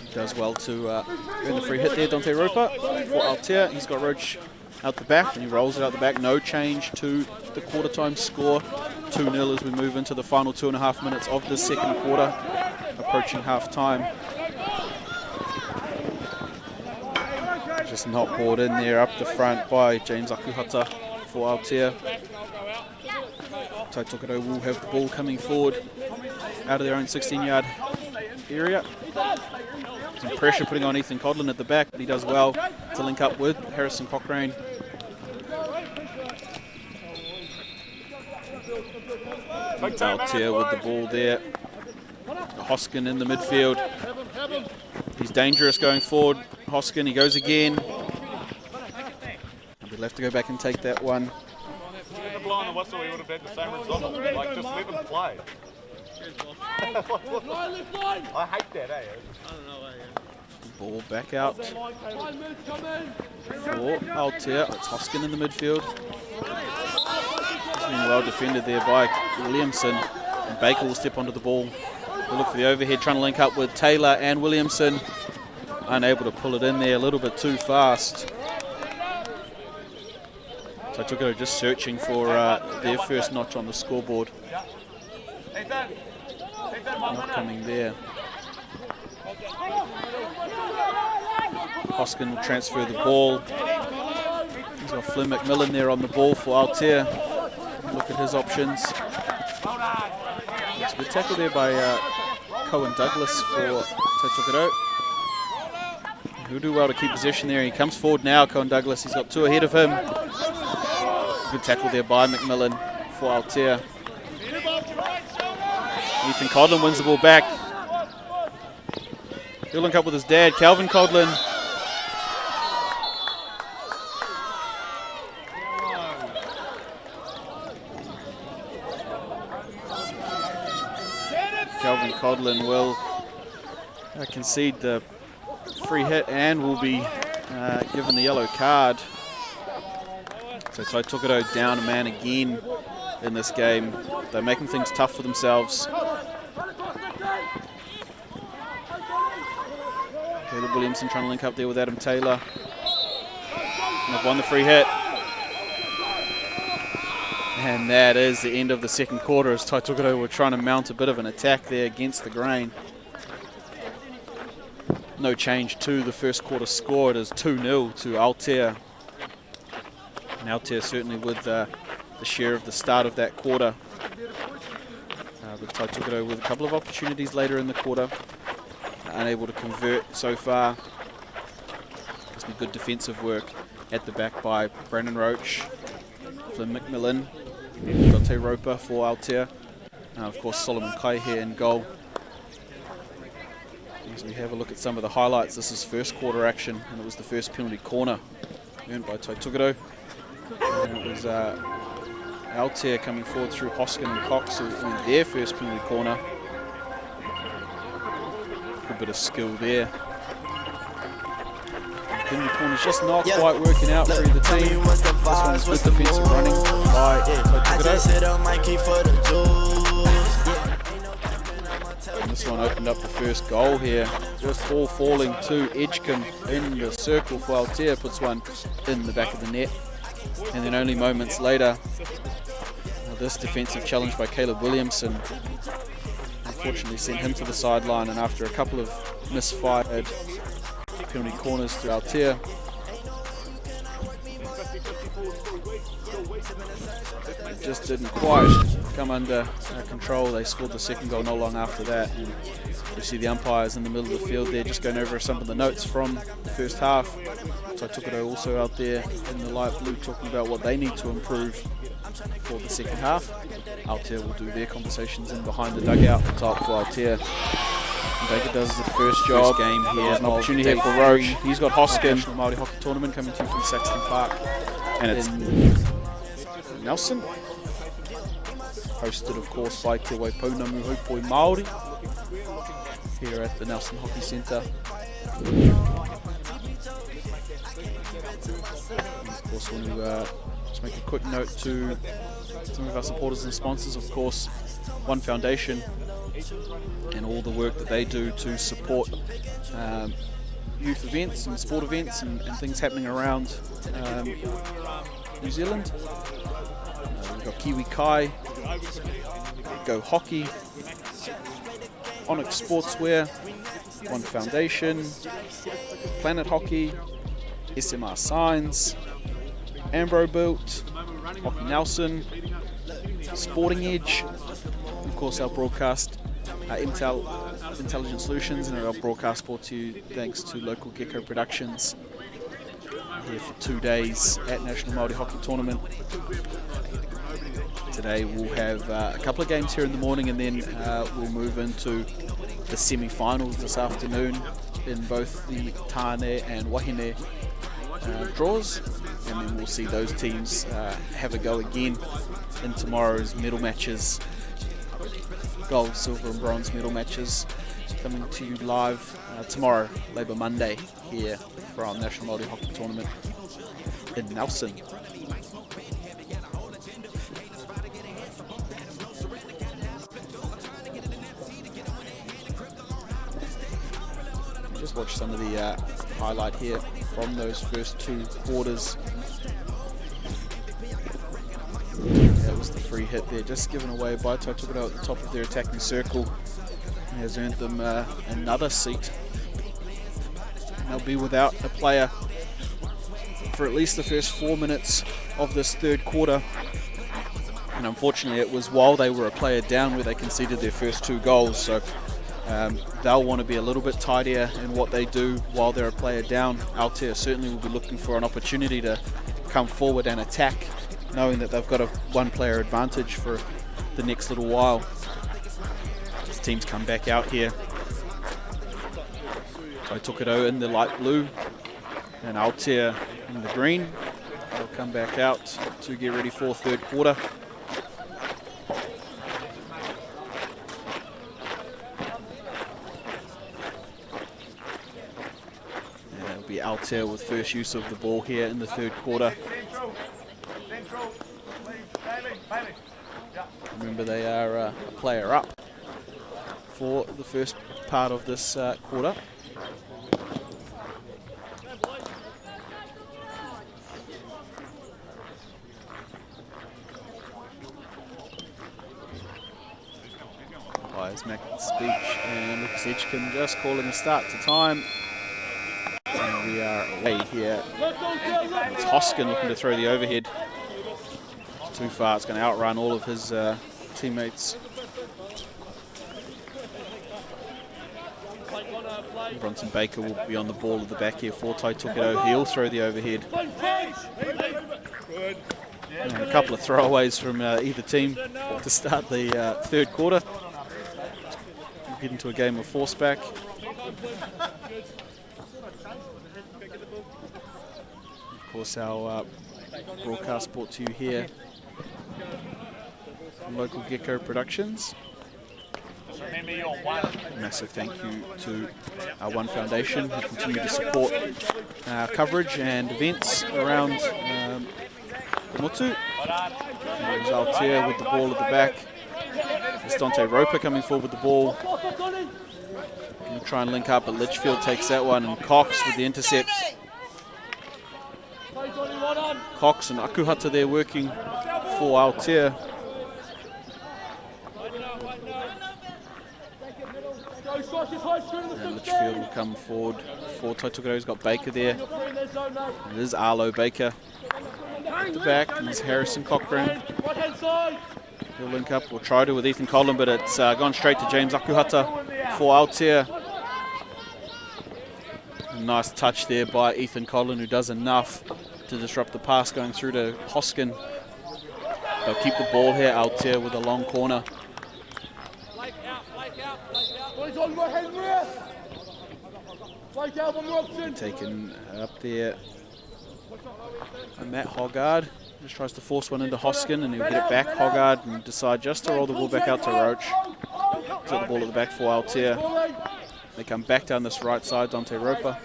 He does well to earn the free hit there, Dante Roper for Aotea. He's got Roach out the back, and he rolls it out the back. No change to the quarter time score. 2-0 as we move into the final 2.5 minutes of the second quarter, approaching half time. Just not brought in there up the front by James Akuhata for Aotea. Taitukido will have the ball coming forward out of their own 16-yard area. Some pressure putting on Ethan Codlin at the back, but he does well to link up with Harrison Cochrane. It's Aotea with the ball there. Hoskin in the midfield. He's dangerous going forward. Hoskin, he goes again. And we'll have to go back and take that one. If the blow on the whistle, we would have had the same result. Like, just let them play. I hate that, eh? Ball back out for Aotea. It's Hoskin in the midfield. It's been well defended there by Williamson. And Baker will step onto the ball. We'll look for the overhead, trying to link up with Taylor and Williamson. Unable to pull it in there, a little bit too fast. So Taitukido just searching for their first notch on the scoreboard. Not coming there. Hoskin will transfer the ball. He's got Flynn McMillan there on the ball for Aotea. Look at his options. It's a good tackle there by Cohen Douglas for Taitukido. He'll do well to keep possession there. He comes forward now, Cohen Douglas. He's got two ahead of him. Good tackle there by McMillan for Aotea. Ethan Codlin wins the ball back. He'll link up with his dad, Calvin Codlin. Calvin Codlin will concede the free hit and will be given the yellow card. So Taitukido down a man again in this game. They're making things tough for themselves. Caleb Williamson trying to link up there with Adam Taylor. And they've won the free hit. And that is the end of the second quarter as Taitukido were trying to mount a bit of an attack there against the grain. No change to the first quarter score. It is 2-0 to Aotea. And Aotea certainly with the share of the start of that quarter. With Taitukido with a couple of opportunities later in the quarter. Unable to convert so far. It's been good defensive work at the back by Brandon Roach, Flynn McMillan, Dante Roper for Aotea. Of course, Solomon Kai here in goal. As we have a look at some of the highlights, this is first quarter action, and it was the first penalty corner earned by Taitukido. And it was Aotea coming forward through Hoskin and Cox who earned their first penalty corner. Good bit of skill there. Penalty corner's just not quite working out for either team. This one's good defensive running by Taitukido. This one opened up the first goal here. Just ball falling to Edgecombe in the circle for Aotea, puts one in the back of the net. And then only moments later, this defensive challenge by Caleb Williamson unfortunately sent him to the sideline, and after a couple of misfired penalty corners to Aotea, it just didn't quite come under control. They scored the second goal not long after that, and you see the umpires in the middle of the field there just going over some of the notes from the first half. So I took it also out there in the light blue talking about what they need to improve for the second half. Aotea will do their conversations in behind the dugout top for Aotea. Yeager does the first game here. There's an opportunity here for Roche. He's got Hoskin. National Māori Hockey Tournament coming to you from Saxton Park. And it's Nelson. Hosted, of course, by Te Waipounamu Haupoi Māori here at the Nelson Hockey Centre. Of course, want to just make a quick note to some of our supporters and sponsors, of course, One Foundation and all the work that they do to support youth events and sport events and things happening around New Zealand. We've got Kiwi Kai, Go Hockey, Onyx Sportswear, One Foundation, Planet Hockey, SMR Signs, Ambro Built, Hockey Nelson, Sporting Edge, of course our broadcast, Intelligent Solutions, and our broadcast brought to you thanks to local Gecko Productions. Here for 2 days at National Māori Hockey Tournament. Today we'll have a couple of games here in the morning, and then we'll move into the semi-finals this afternoon in both the Tāne and Wahine draws, and then we'll see those teams have a go again in tomorrow's medal matches, gold, silver and bronze medal matches, coming to you live tomorrow, Labour Monday, here from National Māori Hockey Tournament in Nelson. Just watch some of the highlight here from those first two quarters. That was the free hit there, just given away by Taitukuto at the top of their attacking circle. It has earned them another seat. And they'll be without a player for at least the first 4 minutes of this third quarter. And unfortunately it was while they were a player down where they conceded their first two goals. So they'll want to be a little bit tidier in what they do while they're a player down. Aotea certainly will be looking for an opportunity to come forward and attack, knowing that they've got a one-player advantage for the next little while. This team's come back out here. Taitukuto in the light blue and Aotea in the green. They'll come back out to get ready for third quarter. Aotea with first use of the ball here in the third quarter. Remember, they are a player up for the first part of this quarter. Umpires make the speech, and Lucas Edgecombe just calling a start to time. We are away here. It's Hoskin looking to throw the overhead. It's too far. It's going to outrun all of his teammates. Bronson Baker will be on the ball at the back here for Taitukuto. He'll throw the overhead. And a couple of throwaways from either team to start the third quarter. We'll get into a game of force back. Of course, our broadcast brought to you here from local Gecko Productions. A massive thank you to our One Foundation, who continue to support our coverage and events around the Motu. There's Aotea with the ball at the back. There's Dante Roper coming forward with the ball. He'll try and link up, but Litchfield takes that one, and Cox with the intercept. Cox and Akuhata there working for Aotea. And Litchfield will come forward for Taitokerau. He's got Baker there. It is Arlo Baker at the back, and there's Harrison Cochrane. He'll link up, or try to, with Ethan Collin, but it's gone straight to James Akuhata for Aotea. Nice touch there by Ethan Collin, who does enough to disrupt the pass going through to Hoskin. They'll keep the ball here, Aotea with a long corner. Taken up there. And Matt Hoggard just tries to force one into Hoskin, and he'll get it back. Hoggard and decide just to roll the ball back out to Roach. Got the ball at the back for Aotea. They come back down this right side, Dante Roper.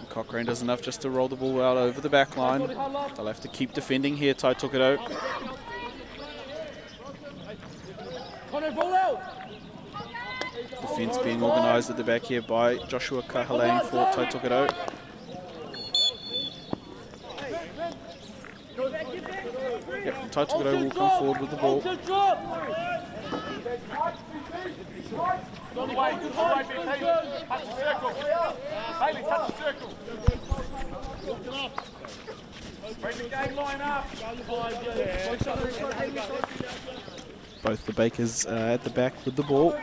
Cochrane does enough just to roll the ball out over the back line. They'll have to keep defending here, Taitokerau. Defence being organised at the back here by Joshua Kahalang for Taitokerau. Yep, Taitokerau will come forward with the ball. Both the Bakers at the back with the ball.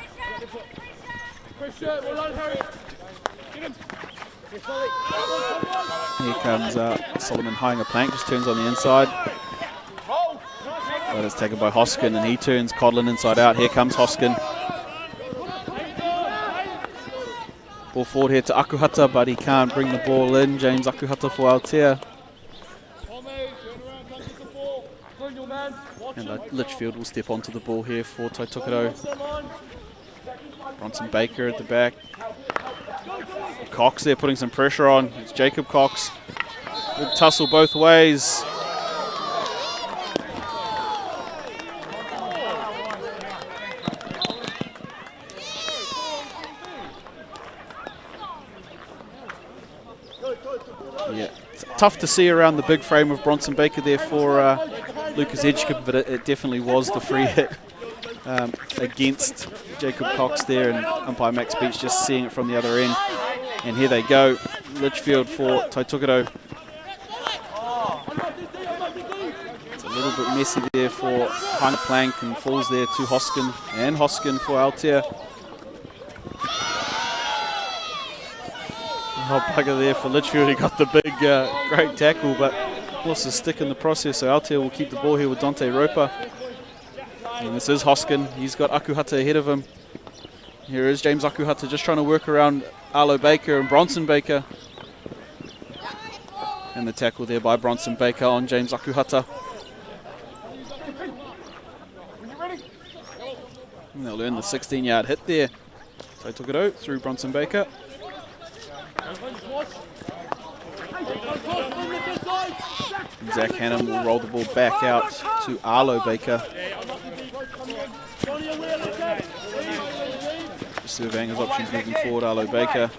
Here comes Solomon Hainger Plank, just turns on the inside. But it's taken by Hoskin, and he turns Codlin inside out. Here comes Hoskin. Ball forward here to Akuhata, but he can't bring the ball in. James Akuhata for Aotea. And Litchfield will step onto the ball here for Taitokerau. Bronson Baker at the back. Cox there putting some pressure on. It's Jacob Cox. Good tussle both ways. Yeah, it's tough to see around the big frame of Bronson Baker there for Lucas Edgecombe, but it definitely was the free hit against Jacob Cox there, and umpire Max Beach just seeing it from the other end. And here they go, Litchfield for Taitokerau. It's a little bit messy there for Hainger Plank, and falls there to Hoskin, and Hoskin for Aotea. Oh, bugger there for Litchfield. He got the big, great tackle, but lost a stick in the process. So Aotea will keep the ball here with Dante Roper. And this is Hoskin. He's got Akuhata ahead of him. Here is James Akuhata just trying to work around Arlo Baker and Bronson Baker. And the tackle there by Bronson Baker on James Akuhata. And they'll earn the 16-yard hit there. Taitokerau through Bronson Baker. Zach Hannum will roll the ball back out to Arlo Baker. Surveying his options moving forward, Arlo Baker.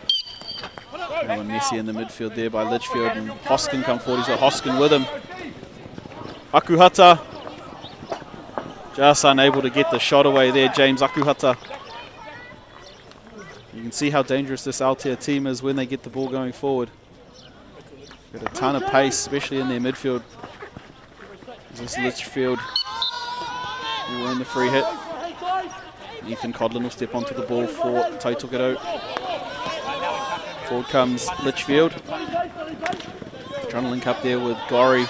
Now a messy in the midfield there by Litchfield, and Hoskin come forward. He's got Hoskin with him. Akuhata just unable to get the shot away there, James Akuhata. You can see how dangerous this Aotea team is when they get the ball going forward. Got a ton of pace, especially in their midfield. This is Litchfield who win the free hit. Ethan Codlin will step onto the ball for Taitokerau. Forward comes Litchfield. Trying to link up there with Gorry.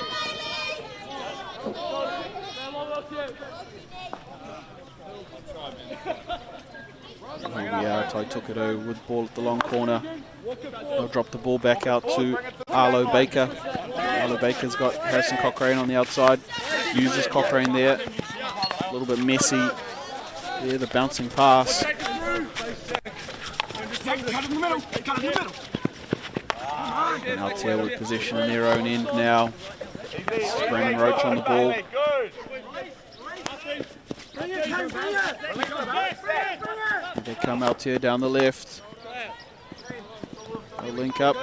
Here we are, Taitokerau with ball at the long corner. They'll drop the ball back out to Arlo Baker. Arlo Baker's got Harrison Cochrane on the outside. Uses Cochrane there. A little bit messy there, the bouncing pass. And Aotea with possession in their own end now. This is Brendan Roach on the ball. They come out here down the left. They'll link up.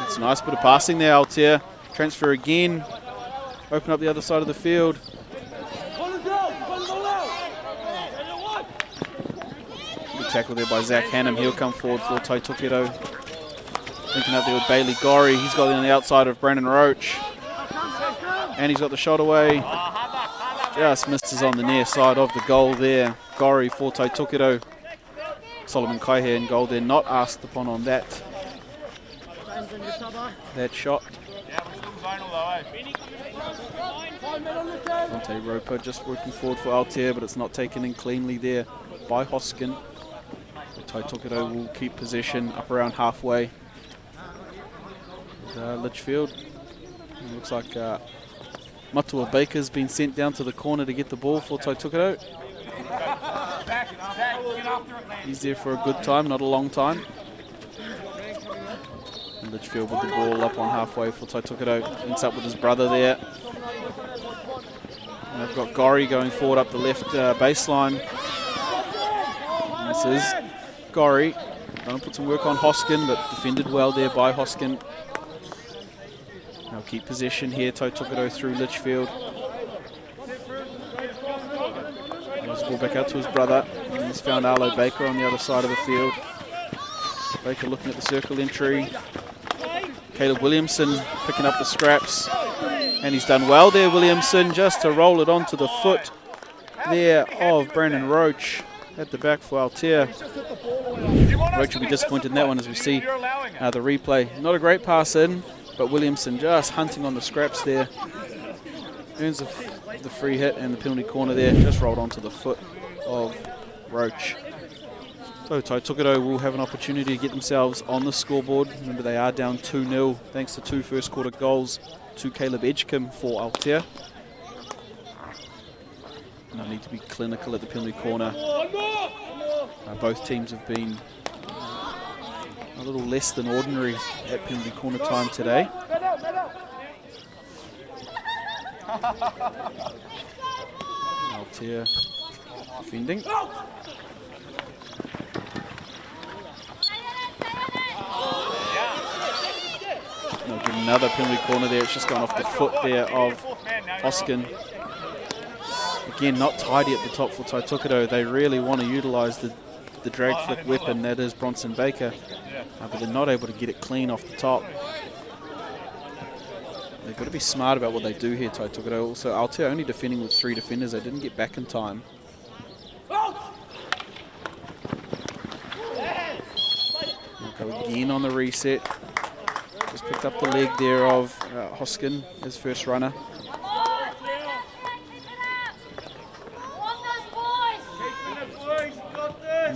It's a nice bit of passing there, Altair. Transfer again. Open up the other side of the field. Good tackle there by Zach Hannum. He'll come forward for Tai Tuketo. Linking up there with Bailey Gorry. He's got it on the outside of Brandon Roach. And he's got the shot away. Just misses on the near side of the goal there. Gorry for Tai Tuketo. Solomon Kaihe in goal there. Not asked upon on that shot. Dante Roper just working forward for Altair, but it's not taken in cleanly there by Hoskin. Tai Tuketo will keep possession up around halfway. Litchfield. It looks like Matua Baker's been sent down to the corner to get the ball for Tai Tuketo. He's there for a good time, not a long time. And Litchfield with the ball up on halfway for Tai Tuketo. Links up with his brother there. And they've got Gorry going forward up the left baseline. And this is Gorry. Going to put some work on Hoskin, but defended well there by Hoskin. They'll keep possession here. Tai Tuketo through Litchfield. There's the ball back out to his brother. And he's found Arlo Baker on the other side of the field. Baker looking at the circle entry. Caleb Williamson picking up the scraps. And he's done well there, Williamson, just to roll it onto the foot there of Brandon Roach at the back for Altair. Roach will be disappointed in that one as we see the replay. Not a great pass in, but Williamson just hunting on the scraps there. Earns the free hit and the penalty corner there, just rolled onto the foot of Roach. So Tai Tuketo will have an opportunity to get themselves on the scoreboard. Remember, they are down 2-0 thanks to 2 first quarter goals to Caleb Edgecombe for Altair. No need to be clinical at the penalty corner. Both teams have been a little less than ordinary at penalty corner time today. Altair defending. They'll get another penalty corner there. It's just gone off the foot there of Hoskin. Again, not tidy at the top for Tai Tuketo. They really want to utilise the drag flick weapon that is Bronson Baker, but they're not able to get it clean off the top. They've got to be smart about what they do here, Tai Tuketo. Also, Altair only defending with 3 defenders. They didn't get back in time. They'll go again on the reset. Just picked up the leg there of Hoskin, his first runner.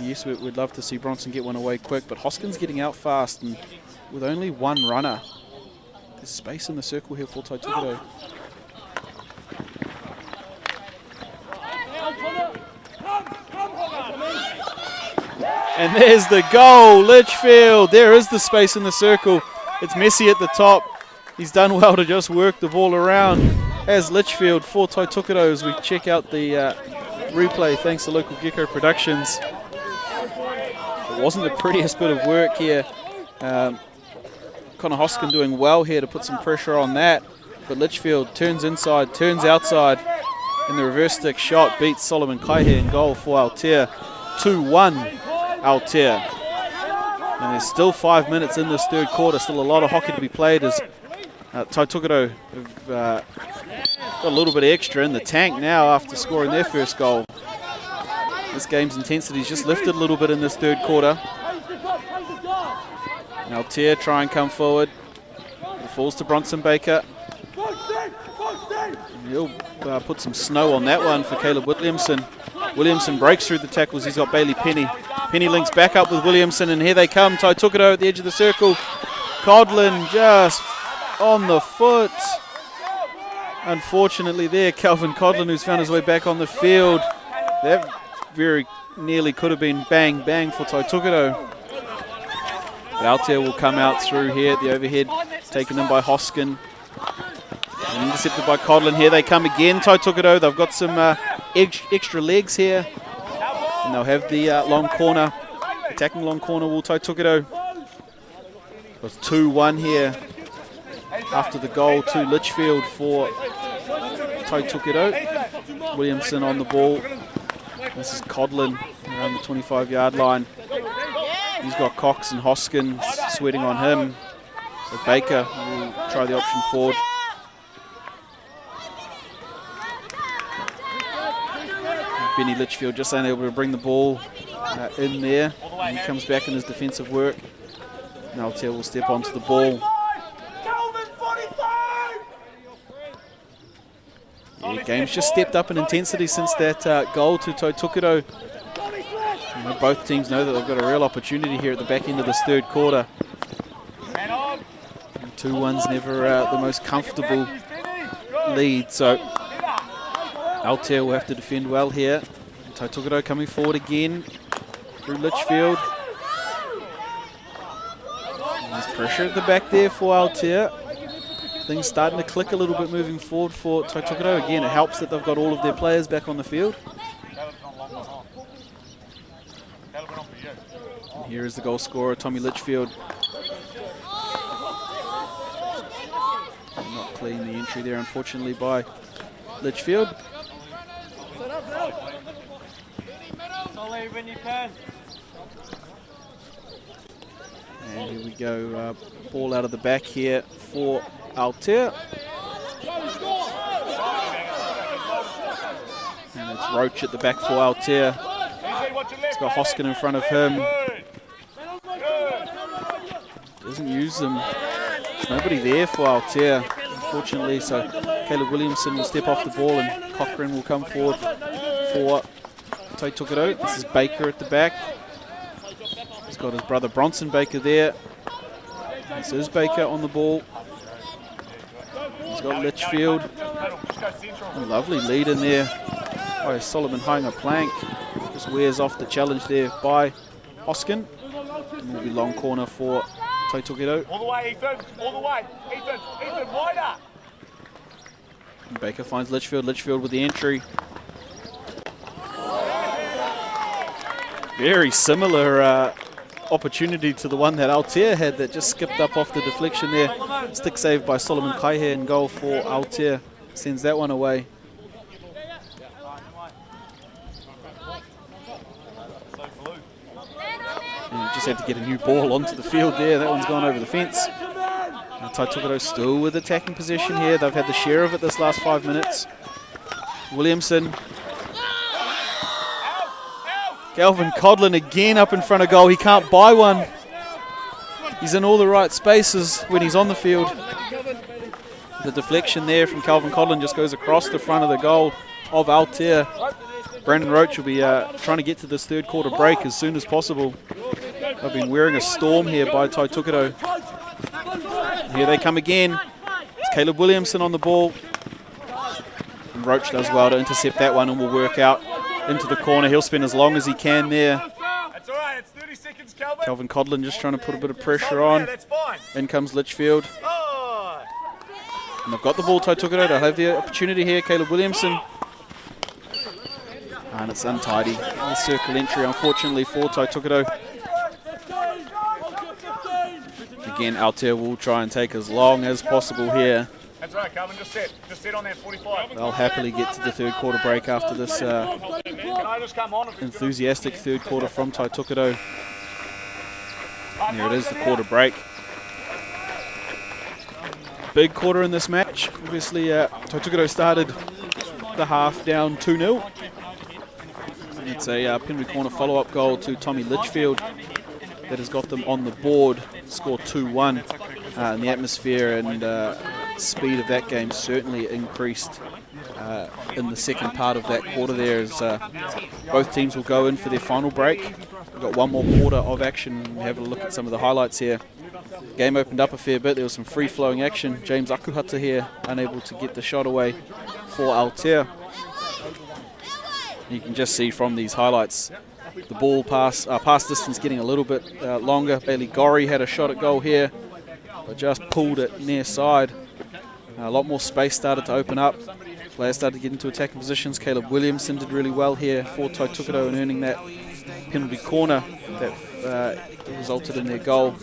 Yes, we'd love to see Bronson get one away quick, but Hoskin's getting out fast, and with only 1 runner, there's space in the circle here for Tai Tuketo. And there's the goal, Litchfield. There is the space in the circle. It's messy at the top. He's done well to just work the ball around as Litchfield for Tai Tuketo as we check out the replay thanks to Local Gecko Productions. It wasn't the prettiest bit of work here. Connor Hoskin doing well here to put some pressure on that, but Litchfield turns inside, turns outside, and the reverse stick shot beats Solomon Kaihe in goal for Altair. 2-1 Altair. And there's still 5 minutes in this third quarter, still a lot of hockey to be played as Tai Tuketo have got a little bit extra in the tank now after scoring their first goal. This game's intensity has just lifted a little bit in this third quarter. And Altair try and come forward. It falls to Bronson Baker. And he'll put some snow on that one for Caleb Williamson. Williamson breaks through the tackles. He's got Bailey Penny. Penny links back up with Williamson, and here they come. Tai Tuketo at the edge of the circle. Codlin just on the foot. Unfortunately there, Calvin Codlin, who's found his way back on the field. That very nearly could have been bang, bang for Tai Tuketo. But Altair will come out through here at the overhead, taken in by Hoskin. And Intercepted by Codlin. Here they come again. Tautokito, they've got some extra legs here. And they'll have the long corner. Attacking long corner will Tautokito. With 2-1 here after the goal to Litchfield for Tautokito. Williamson on the ball. This is Codlin around the 25-yard line. He's got Cox and Hoskins sweating on him. So Baker will try the option forward. Benny Litchfield just unable to bring the ball in there. And he comes back in his defensive work. Now Aotea will step onto the ball. Yeah, game's just stepped up in intensity since that goal to Tautokito. You know, both teams know that they've got a real opportunity here at the back end of this third quarter. 2-1's never the most comfortable lead, so Aotea will have to defend well here. Tautokito coming forward again through Litchfield. And there's pressure at the back there for Aotea. Things starting to click a little bit moving forward for Tautokito. Again, it helps that they've got all of their players back on the field. And here is the goal scorer, Tommy Litchfield. Not clean the entry there, unfortunately, by Litchfield. And here we go, ball out of the back here for Aotea. And it's Roach at the back for Aotea. He's got Hoskin in front of him. Doesn't use them. There's nobody there for Aotea, unfortunately, so Caleb Williamson will step off the ball and Cochrane will come forward for Tautokito. This is Baker at the back. He's got his brother Bronson Baker there. This is Baker on the ball. He's got Litchfield. A lovely lead in there by Solomon Hainga Plank. Just wears off the challenge there by Hoskin. And will be long corner for Tautokito. All the way, Ethan. All the way. Ethan, wider. And Baker finds Litchfield. Litchfield with the entry. Very similar opportunity to the one that Aotea had that just skipped up off the deflection there. Stick save by Solomon Kaihe and goal for Aotea. Sends that one away. And just had to get a new ball onto the field there. That one's gone over the fence. And Tautokito still with attacking possession here. They've had the share of it this last 5 minutes. Williamson. Calvin Codlin again up in front of goal. He can't buy one. He's in all the right spaces when he's on the field. The deflection there from Calvin Codlin just goes across the front of the goal of Aotea. Brandon Roach will be trying to get to this third quarter break as soon as possible. They've been wearing a storm here by Tautokito. Here they come again. It's Caleb Williamson on the ball. And Roach does well to intercept that one and will work out into the corner. He'll spin as long as he can there. That's all right. It's 30 seconds, Calvin. Calvin Codlin just trying to put a bit of pressure on. That's fine. In comes Litchfield. Oh. And they've got the ball, Tautokito. They'll have the opportunity here. Caleb Williamson. And it's untidy. A circle entry, unfortunately, for Tautokito. Again, Aotea will try and take as long as possible here. That's right, Calvin. Just sit on that 45. They'll happily get to the third quarter break after this Can I just come on? enthusiastic third quarter from Tautokito. Here it is, the quarter break. Big quarter in this match. Obviously, Tautokito started the half down 2-0. It's a penalty corner follow-up goal to Tommy Litchfield that has got them on the board, score 2-1. And the atmosphere and speed of that game certainly increased in the second part of that quarter there as both teams will go in for their final break. We've got one more quarter of action. We'll have a look at some of the highlights here. Game opened up a fair bit. There was some free-flowing action. James Akuhata here unable to get the shot away for Aotea. You can just see from these highlights the ball pass distance getting a little bit longer. Bailey Gorry had a shot at goal here, but just pulled it near side. A lot more space started to open up. Players started to get into attacking positions. Caleb Williamson did really well here for Taitukido in earning that penalty corner that resulted in their goal.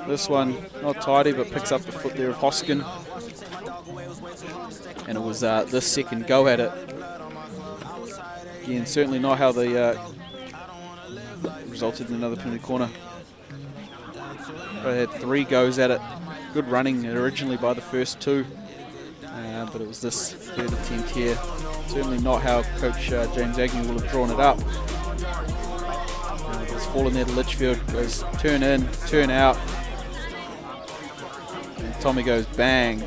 This one, not tidy, but picks up the foot there of Hoskin. And it was the second go at it. Again, certainly not how they resulted in another penalty corner. They had 3 goes at it. Good running originally by the first 2. But it was this third attempt here. Certainly not how Coach James Agnew will have drawn it up. It's fallen there to Litchfield. Goes turn in, turn out. And Tommy goes bang.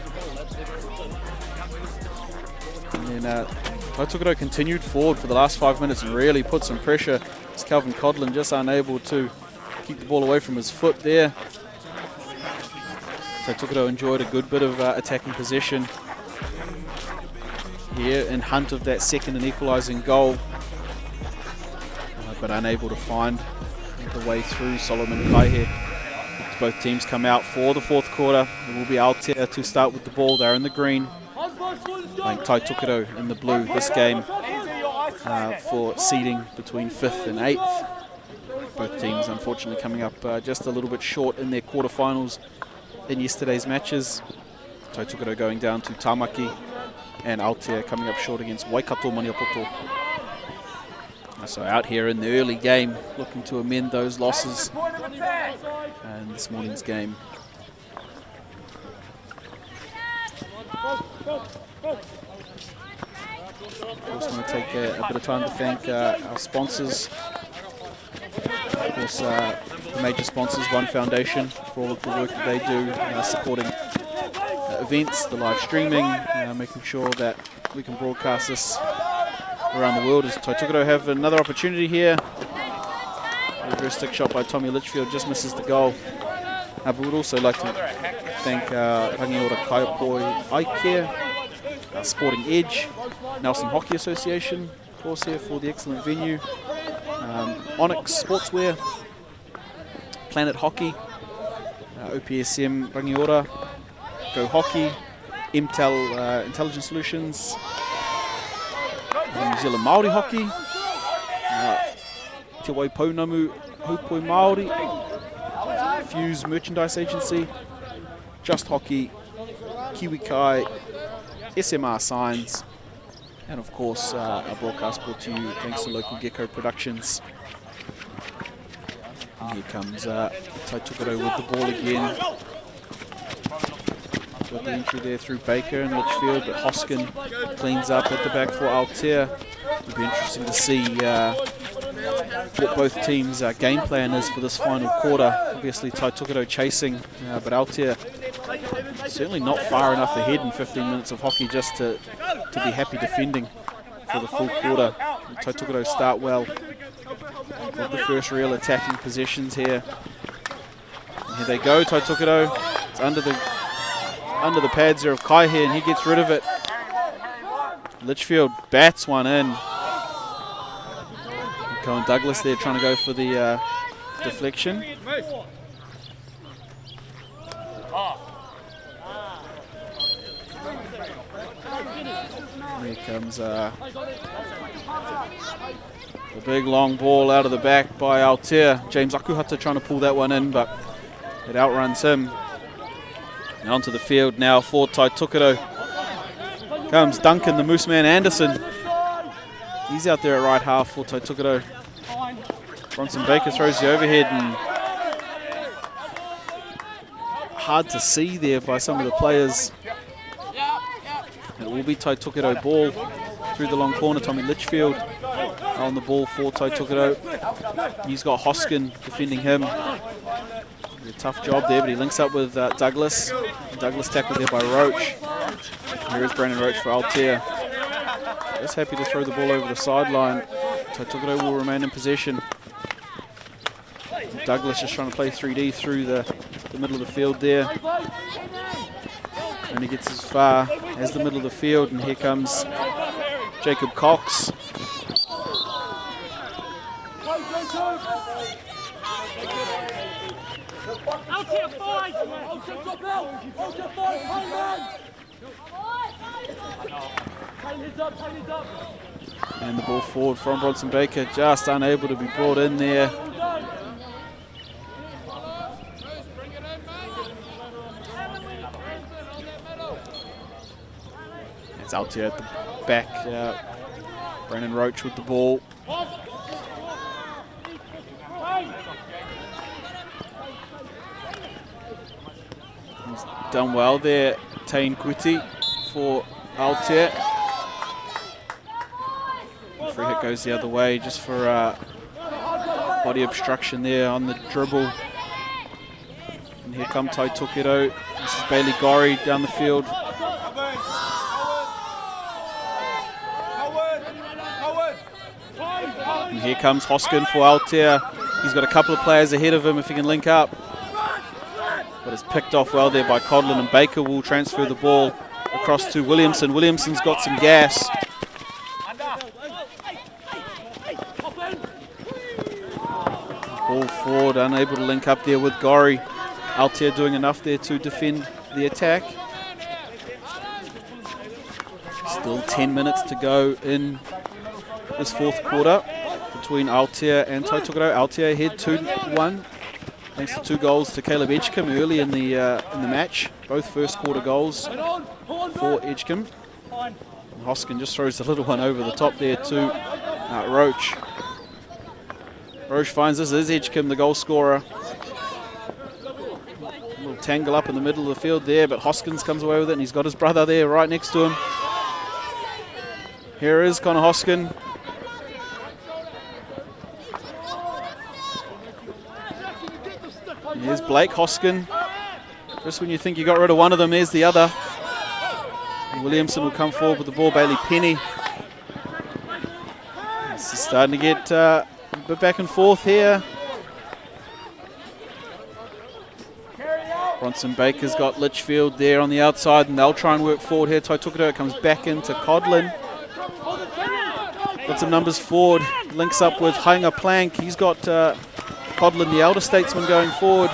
And then Taitukido continued forward for the last 5 minutes and really put some pressure. It's Calvin Codlin just unable to keep the ball away from his foot there. Taitukido enjoyed a good bit of attacking possession here in hunt of that second and equalising goal, but unable to find the way through Solomon Kai here. As both teams come out for the fourth quarter, it will be Aotea to start with the ball. They're in the green, playing Taitukido in the blue this game for seeding between 5th and 8th. Both teams unfortunately coming up just a little bit short in their quarterfinals in yesterday's matches. Taitukido going down to Tamaki, and Aotea coming up short against Waikato Maniapoto. So out here in the early game, looking to amend those losses in this morning's game. Of course, want to take a bit of time to thank our sponsors. Of course, the major sponsors, One Foundation, for all of the work that they do, supporting events, the live streaming, making sure that we can broadcast this around the world. As Taitukido have another opportunity here. Reverse stick shot by Tommy Litchfield, just misses the goal. But we'd also like to thank Rangiora Kaiapoi iCare, Sporting Edge, Nelson Hockey Association, of course, here for the excellent venue, Onyx Sportswear, Planet Hockey, OPSM Rangiora, Go Hockey, MTEL Intelligence Solutions, New Zealand Māori Hockey, Te Waipounamu Haupoi Māori, Fuse Merchandise Agency, Just Hockey, Kiwi Kai, SMR Signs, and of course our broadcast brought to you thanks to local Gecko Productions. And here comes Taitukido with the ball again. Got the entry there through Baker and Litchfield, but Hoskin cleans up at the back for Aotea. It'll be interesting to see what both teams' game plan is for this final quarter. Obviously Taitukido chasing, but Aotea certainly not far enough ahead in 15 minutes of hockey just to be happy defending for the full quarter. Taitukido start well with the first real attacking possessions here. And here they go, Taitukido. It's under the pads there of Kai here, and he gets rid of it. Litchfield bats one in. Cohen Douglas there trying to go for the deflection. Here comes the big long ball out of the back by Aotea. James Akuhata trying to pull that one in, but it outruns him. And onto the field now for Taitukido. Comes Duncan, the Moose Man Anderson. He's out there at right half for Taitukido. Bronson Baker throws the overhead, and hard to see there by some of the players. It will be Taitukido ball through the long corner. Tommy Litchfield on the ball for Taitukido. He's got Hoskin defending him. A tough job there, but he links up with Douglas. Douglas tackled there by Roach. Here is Brandon Roach for Aotea. Just happy to throw the ball over the sideline. Taitukido will remain in possession. Douglas just trying to play 3D through the middle of the field there. Only gets as far as the middle of the field, and here comes Jacob Cox. And the ball forward from Bronson Baker, just unable to be brought in there. It's out here at the back. Brennan Roach with the ball. He's done well there, Tāne Kuti for Aotea. Free hit goes the other way just for body obstruction there on the dribble. And here come Tai Tokedo. This is Bailey Gorry down the field. And here comes Hoskin for Aotea. He's got a couple of players ahead of him if he can link up. But it's picked off well there by Codlin, and Baker will transfer the ball across to Williamson. Williamson's got some gas. Ball forward, unable to link up there with Gorry. Aotea doing enough there to defend the attack. Still 10 minutes to go in this fourth quarter between Aotea and Tai Tokedo. Aotea ahead 2-1. Thanks to 2 goals to Caleb Edgecombe early in the match. Both first quarter goals for Edgecombe. And Hoskin just throws the little one over the top there to Roach. Roach finds this is Edgecombe, the goal scorer. A little tangle up in the middle of the field there, but Hoskins comes away with it, and he's got his brother there right next to him. Here is Connor Hoskin. Here's Blake Hoskin. Just when you think you got rid of one of them, there's the other. And Williamson will come forward with the ball. Bailey Penny. This is starting to get a bit back and forth here. Bronson Baker's got Litchfield there on the outside, and they'll try and work forward here. Tai Tokedo comes back into Codlin. Got some numbers forward. Links up with Hainga Plank. He's got Codlin, the elder statesman, going forward.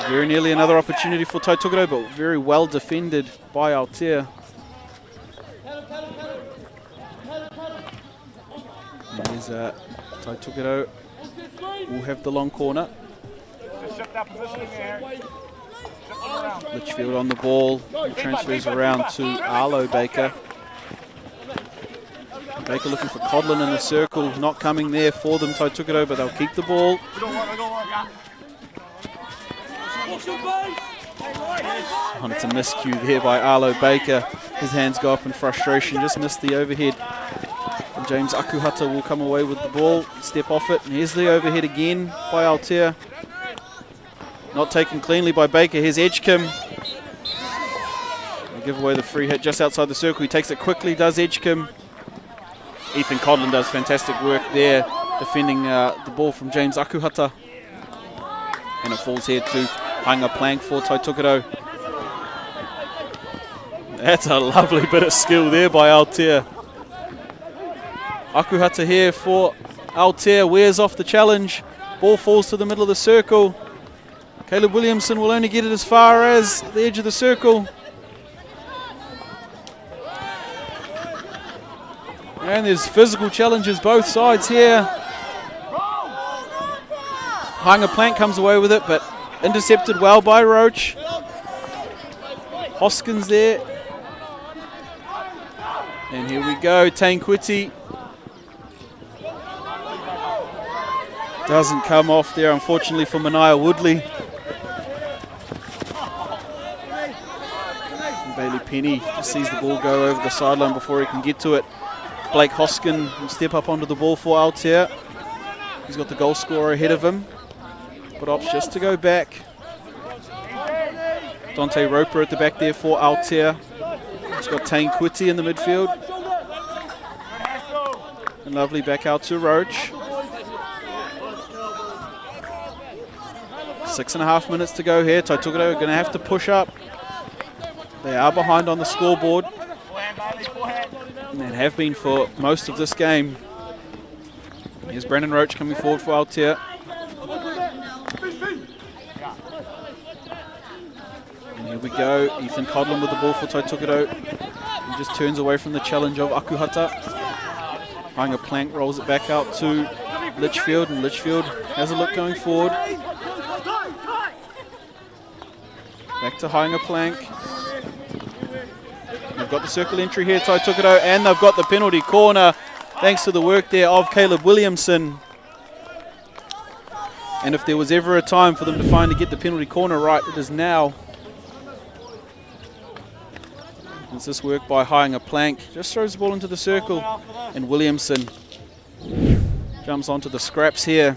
Very nearly another opportunity for Tai Tokedo, but very well defended by Aotea. There's Tai Tokedo will have the long corner. Litchfield on the ball. He transfers around to Arlo Baker. Baker looking for Codlin in the circle. Not coming there for them, Tai Tokedo, but they'll keep the ball. And it's a miscue there by Arlo Baker. His hands go up in frustration. Just missed the overhead. And James Akuhata will come away with the ball, step off it. And here's the overhead again by Aotea. Not taken cleanly by Baker. Here's Edgecombe. They give away the free hit just outside the circle. He takes it quickly, does Edgecombe. Ethan Codlin does fantastic work there, defending the ball from James Akuhata. And it falls here to Hainga Plank for Tai Tokedo. That's a lovely bit of skill there by Aotea. Akuhata here for Aotea, wears off the challenge. Ball falls to the middle of the circle. Caleb Williamson will only get it as far as the edge of the circle. And there's physical challenges both sides here. Hainga Plank comes away with it, but intercepted well by Roach. Hoskins there. And here we go, Tāne Kuti. Doesn't come off there, unfortunately, for Mania Woodley. And Bailey Penny just sees the ball go over the sideline before he can get to it. Blake Hoskin will step up onto the ball for Aotea. He's got the goal scorer ahead of him, but opts just to go back. Dante Roper at the back there for Aotea. He's got Tāne Kuti in the midfield. And lovely back out to Roach. 6.5 minutes to go here. Tai Tokedo are going to have to push up. They are behind on the scoreboard. and have been for most of this game. Here's Brandon Roach coming forward for Aotea. And here we go, Ethan Codlin with the ball for Taitukido. He just turns away from the challenge of Akuhata. Haiinga Plank rolls it back out to Litchfield, and Litchfield has a look going forward. Back to Haiinga Plank. They've got the circle entry here, Taitukido, and they've got the penalty corner thanks to the work there of Caleb Williamson. And if there was ever a time for them to finally get the penalty corner right, it is now. It's this work by Haiinga Plank. Just throws the ball into the circle, and Williamson jumps onto the scraps here.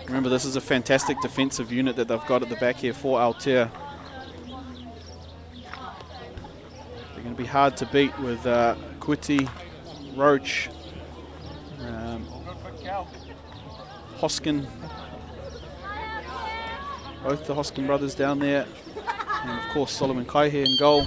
Remember, this is a fantastic defensive unit that they've got at the back here for Aotea. They're going to be hard to beat with Kuiti, Roach, Hoskin, both the Hoskin brothers down there, and of course Solomon Kaihe in goal.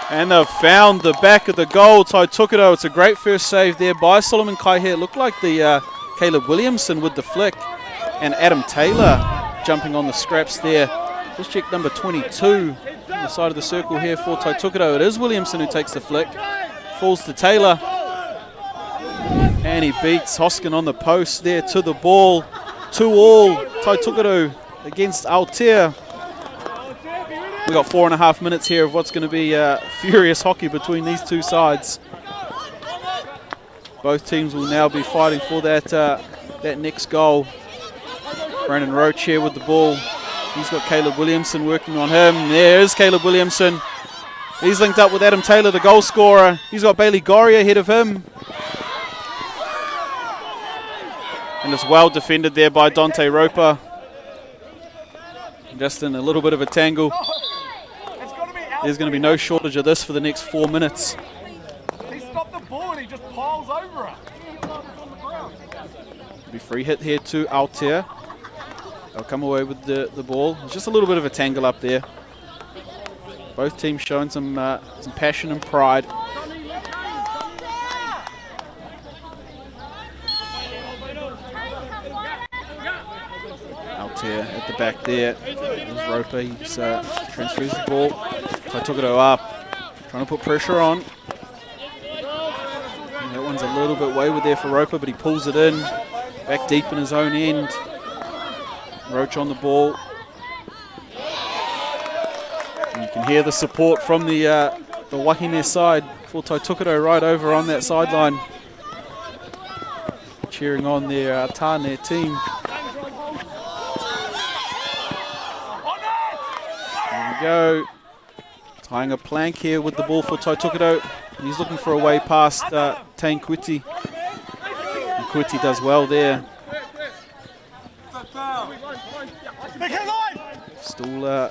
And they've found the back of the goal, Taitukido. It's a great first save there by Solomon Kaihe. It looked like the Caleb Williamson with the flick, and Adam Taylor jumping on the scraps there. Just check number 22 on the side of the circle here for Taitukido. It is Williamson who takes the flick. Falls to Taylor. And he beats Hoskin on the post there to the ball. 2-2 Taitukido against Aotea. We've got 4.5 minutes here of what's going to be furious hockey between these two sides. Both teams will now be fighting for that next goal. Brandon Roach here with the ball. He's got Caleb Williamson working on him. There's Caleb Williamson. He's linked up with Adam Taylor, the goal scorer. He's got Bailey Gorrie ahead of him. And it's well defended there by Dante Roper. Just in a little bit of a tangle. There's going to be no shortage of this for the next 4 minutes. He stopped the ball and he just piles over it. Be free hit here to Aotea. They'll come away with the ball. It's just a little bit of a tangle up there. Both teams showing some passion and pride. Aotea at the back there. There's Roper. He transfers the ball. Taitukido up. Trying to put pressure on. And that one's a little bit wayward there for Roper, but he pulls it in. Back deep in his own end. Roach on the ball. And you can hear the support from the Wahine side for Taitukido right over on that sideline. Cheering on their Tāne team. There we go. Tying a plank here with the ball for Taitukido. And he's looking for a way past Tane Kuiti. And Kuiti does well there. Still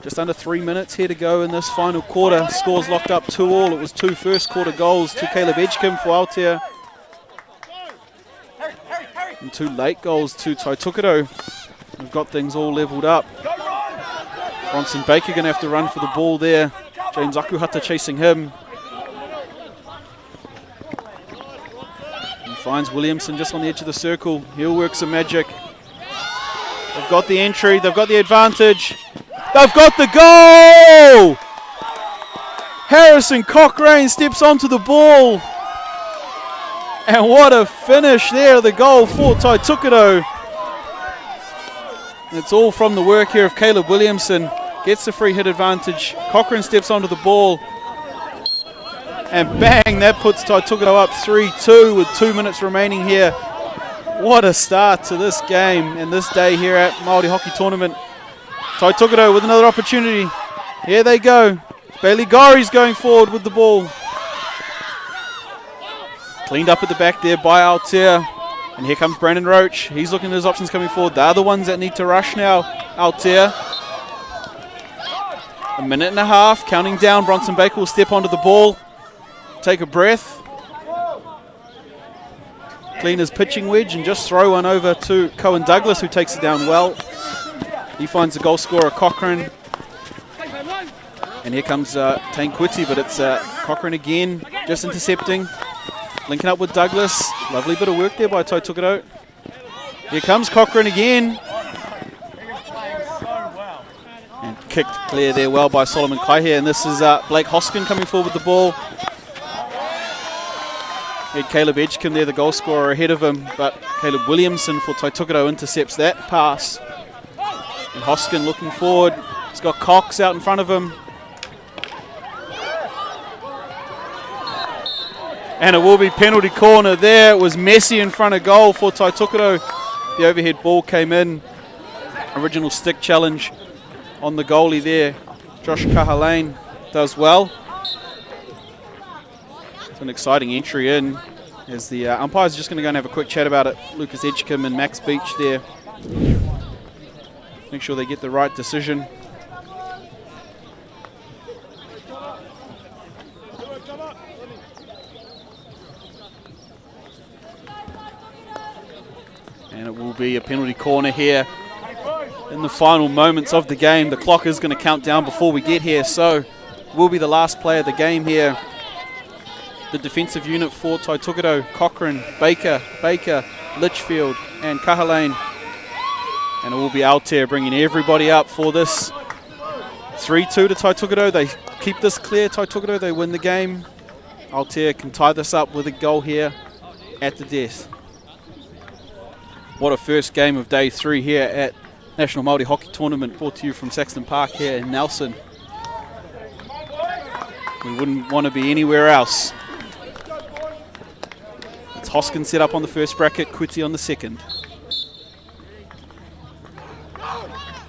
just under 3 minutes here to go in this final quarter. Scores locked up 2-2. It was 2 first quarter goals to Caleb Edgecombe for Aotea. And 2 late goals to Taitukido. We've got things all levelled up. Bronson Baker going to have to run for the ball there. James Akuhata chasing him. He finds Williamson just on the edge of the circle. He'll work some magic. They've got the entry. They've got the advantage. They've got the goal! Harrison Cochrane steps onto the ball. And what a finish there, the goal for Taitukido. It's all from the work here of Caleb Williamson. Gets the free hit advantage. Cochrane steps onto the ball. And bang, that puts Taitukido up 3-2 with 2 minutes remaining here. What a start to this game and this day here at Māori Hockey Tournament. Taitukido with another opportunity. Here they go. Bailey Gorrie's going forward with the ball. Cleaned up at the back there by Aotea. And here comes Brandon Roach. He's looking at his options coming forward. They're the ones that need to rush now. Aotea. 1.5 minutes, counting down. Bronson Baker will step onto the ball. Take a breath. Clean his pitching wedge and just throw one over to Cohen Douglas, who takes it down well. He finds the goal scorer, Cochrane. And here comes Tāne Quiti, but it's Cochrane again, just intercepting. Linking up with Douglas. Lovely bit of work there by Taitukido. Here comes Cochrane again. And kicked clear there well by Solomon Kaihe. And this is Blake Hoskin coming forward with the ball. Had Caleb Edgecombe there, the goal scorer, ahead of him, but Caleb Williamson for Taitukido intercepts that pass. And Hoskin looking forward. He's got Cox out in front of him. And it will be penalty corner there. It was messy in front of goal for Taitukido. The overhead ball came in. Original stick challenge on the goalie there. Josh Kahalane does well. It's an exciting entry in as the umpires are just going to go and have a quick chat about it. Lucas Edgecombe and Max Beach there. Make sure they get the right decision. And it will be a penalty corner here in the final moments of the game. The clock is going to count down before we get here, so will be the last play of the game here. The defensive unit for Taitukido, Cochrane, Baker, Litchfield and Kahalane. And it will be Altair bringing everybody up for this 3-2 to Taitukido. They keep this clear, Taitukido, they win the game. Altair can tie this up with a goal here at the death. What a first game of day 3 here at National Māori Hockey Tournament, brought to you from Saxton Park here in Nelson. We wouldn't want to be anywhere else. It's Hoskin set up on the first bracket, Quiti on the second.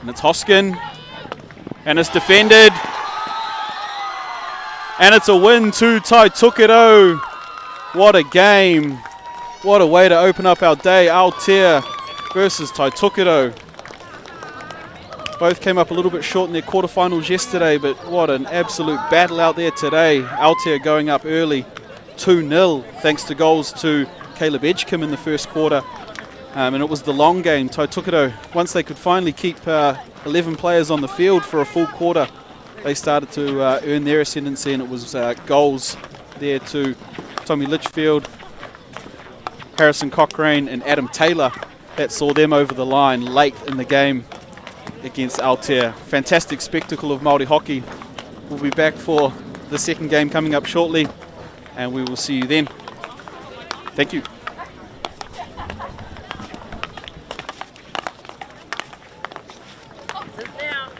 And it's Hoskin, and it's defended. And it's a win to Taitukido. What a game. What a way to open up our day. Altair versus Taitukido. Both came up a little bit short in their quarterfinals yesterday, but what an absolute battle out there today. Altair going up early, 2-0, thanks to goals to Caleb Edgecombe in the first quarter. And it was the long game. Taitukido, once they could finally keep 11 players on the field for a full quarter, they started to earn their ascendancy, and it was goals there to Tommy Litchfield, Harrison Cochrane and Adam Taylor that saw them over the line late in the game against Altair. Fantastic spectacle of Māori hockey. We'll be back for the second game coming up shortly, and we will see you then. Thank you. Sit down.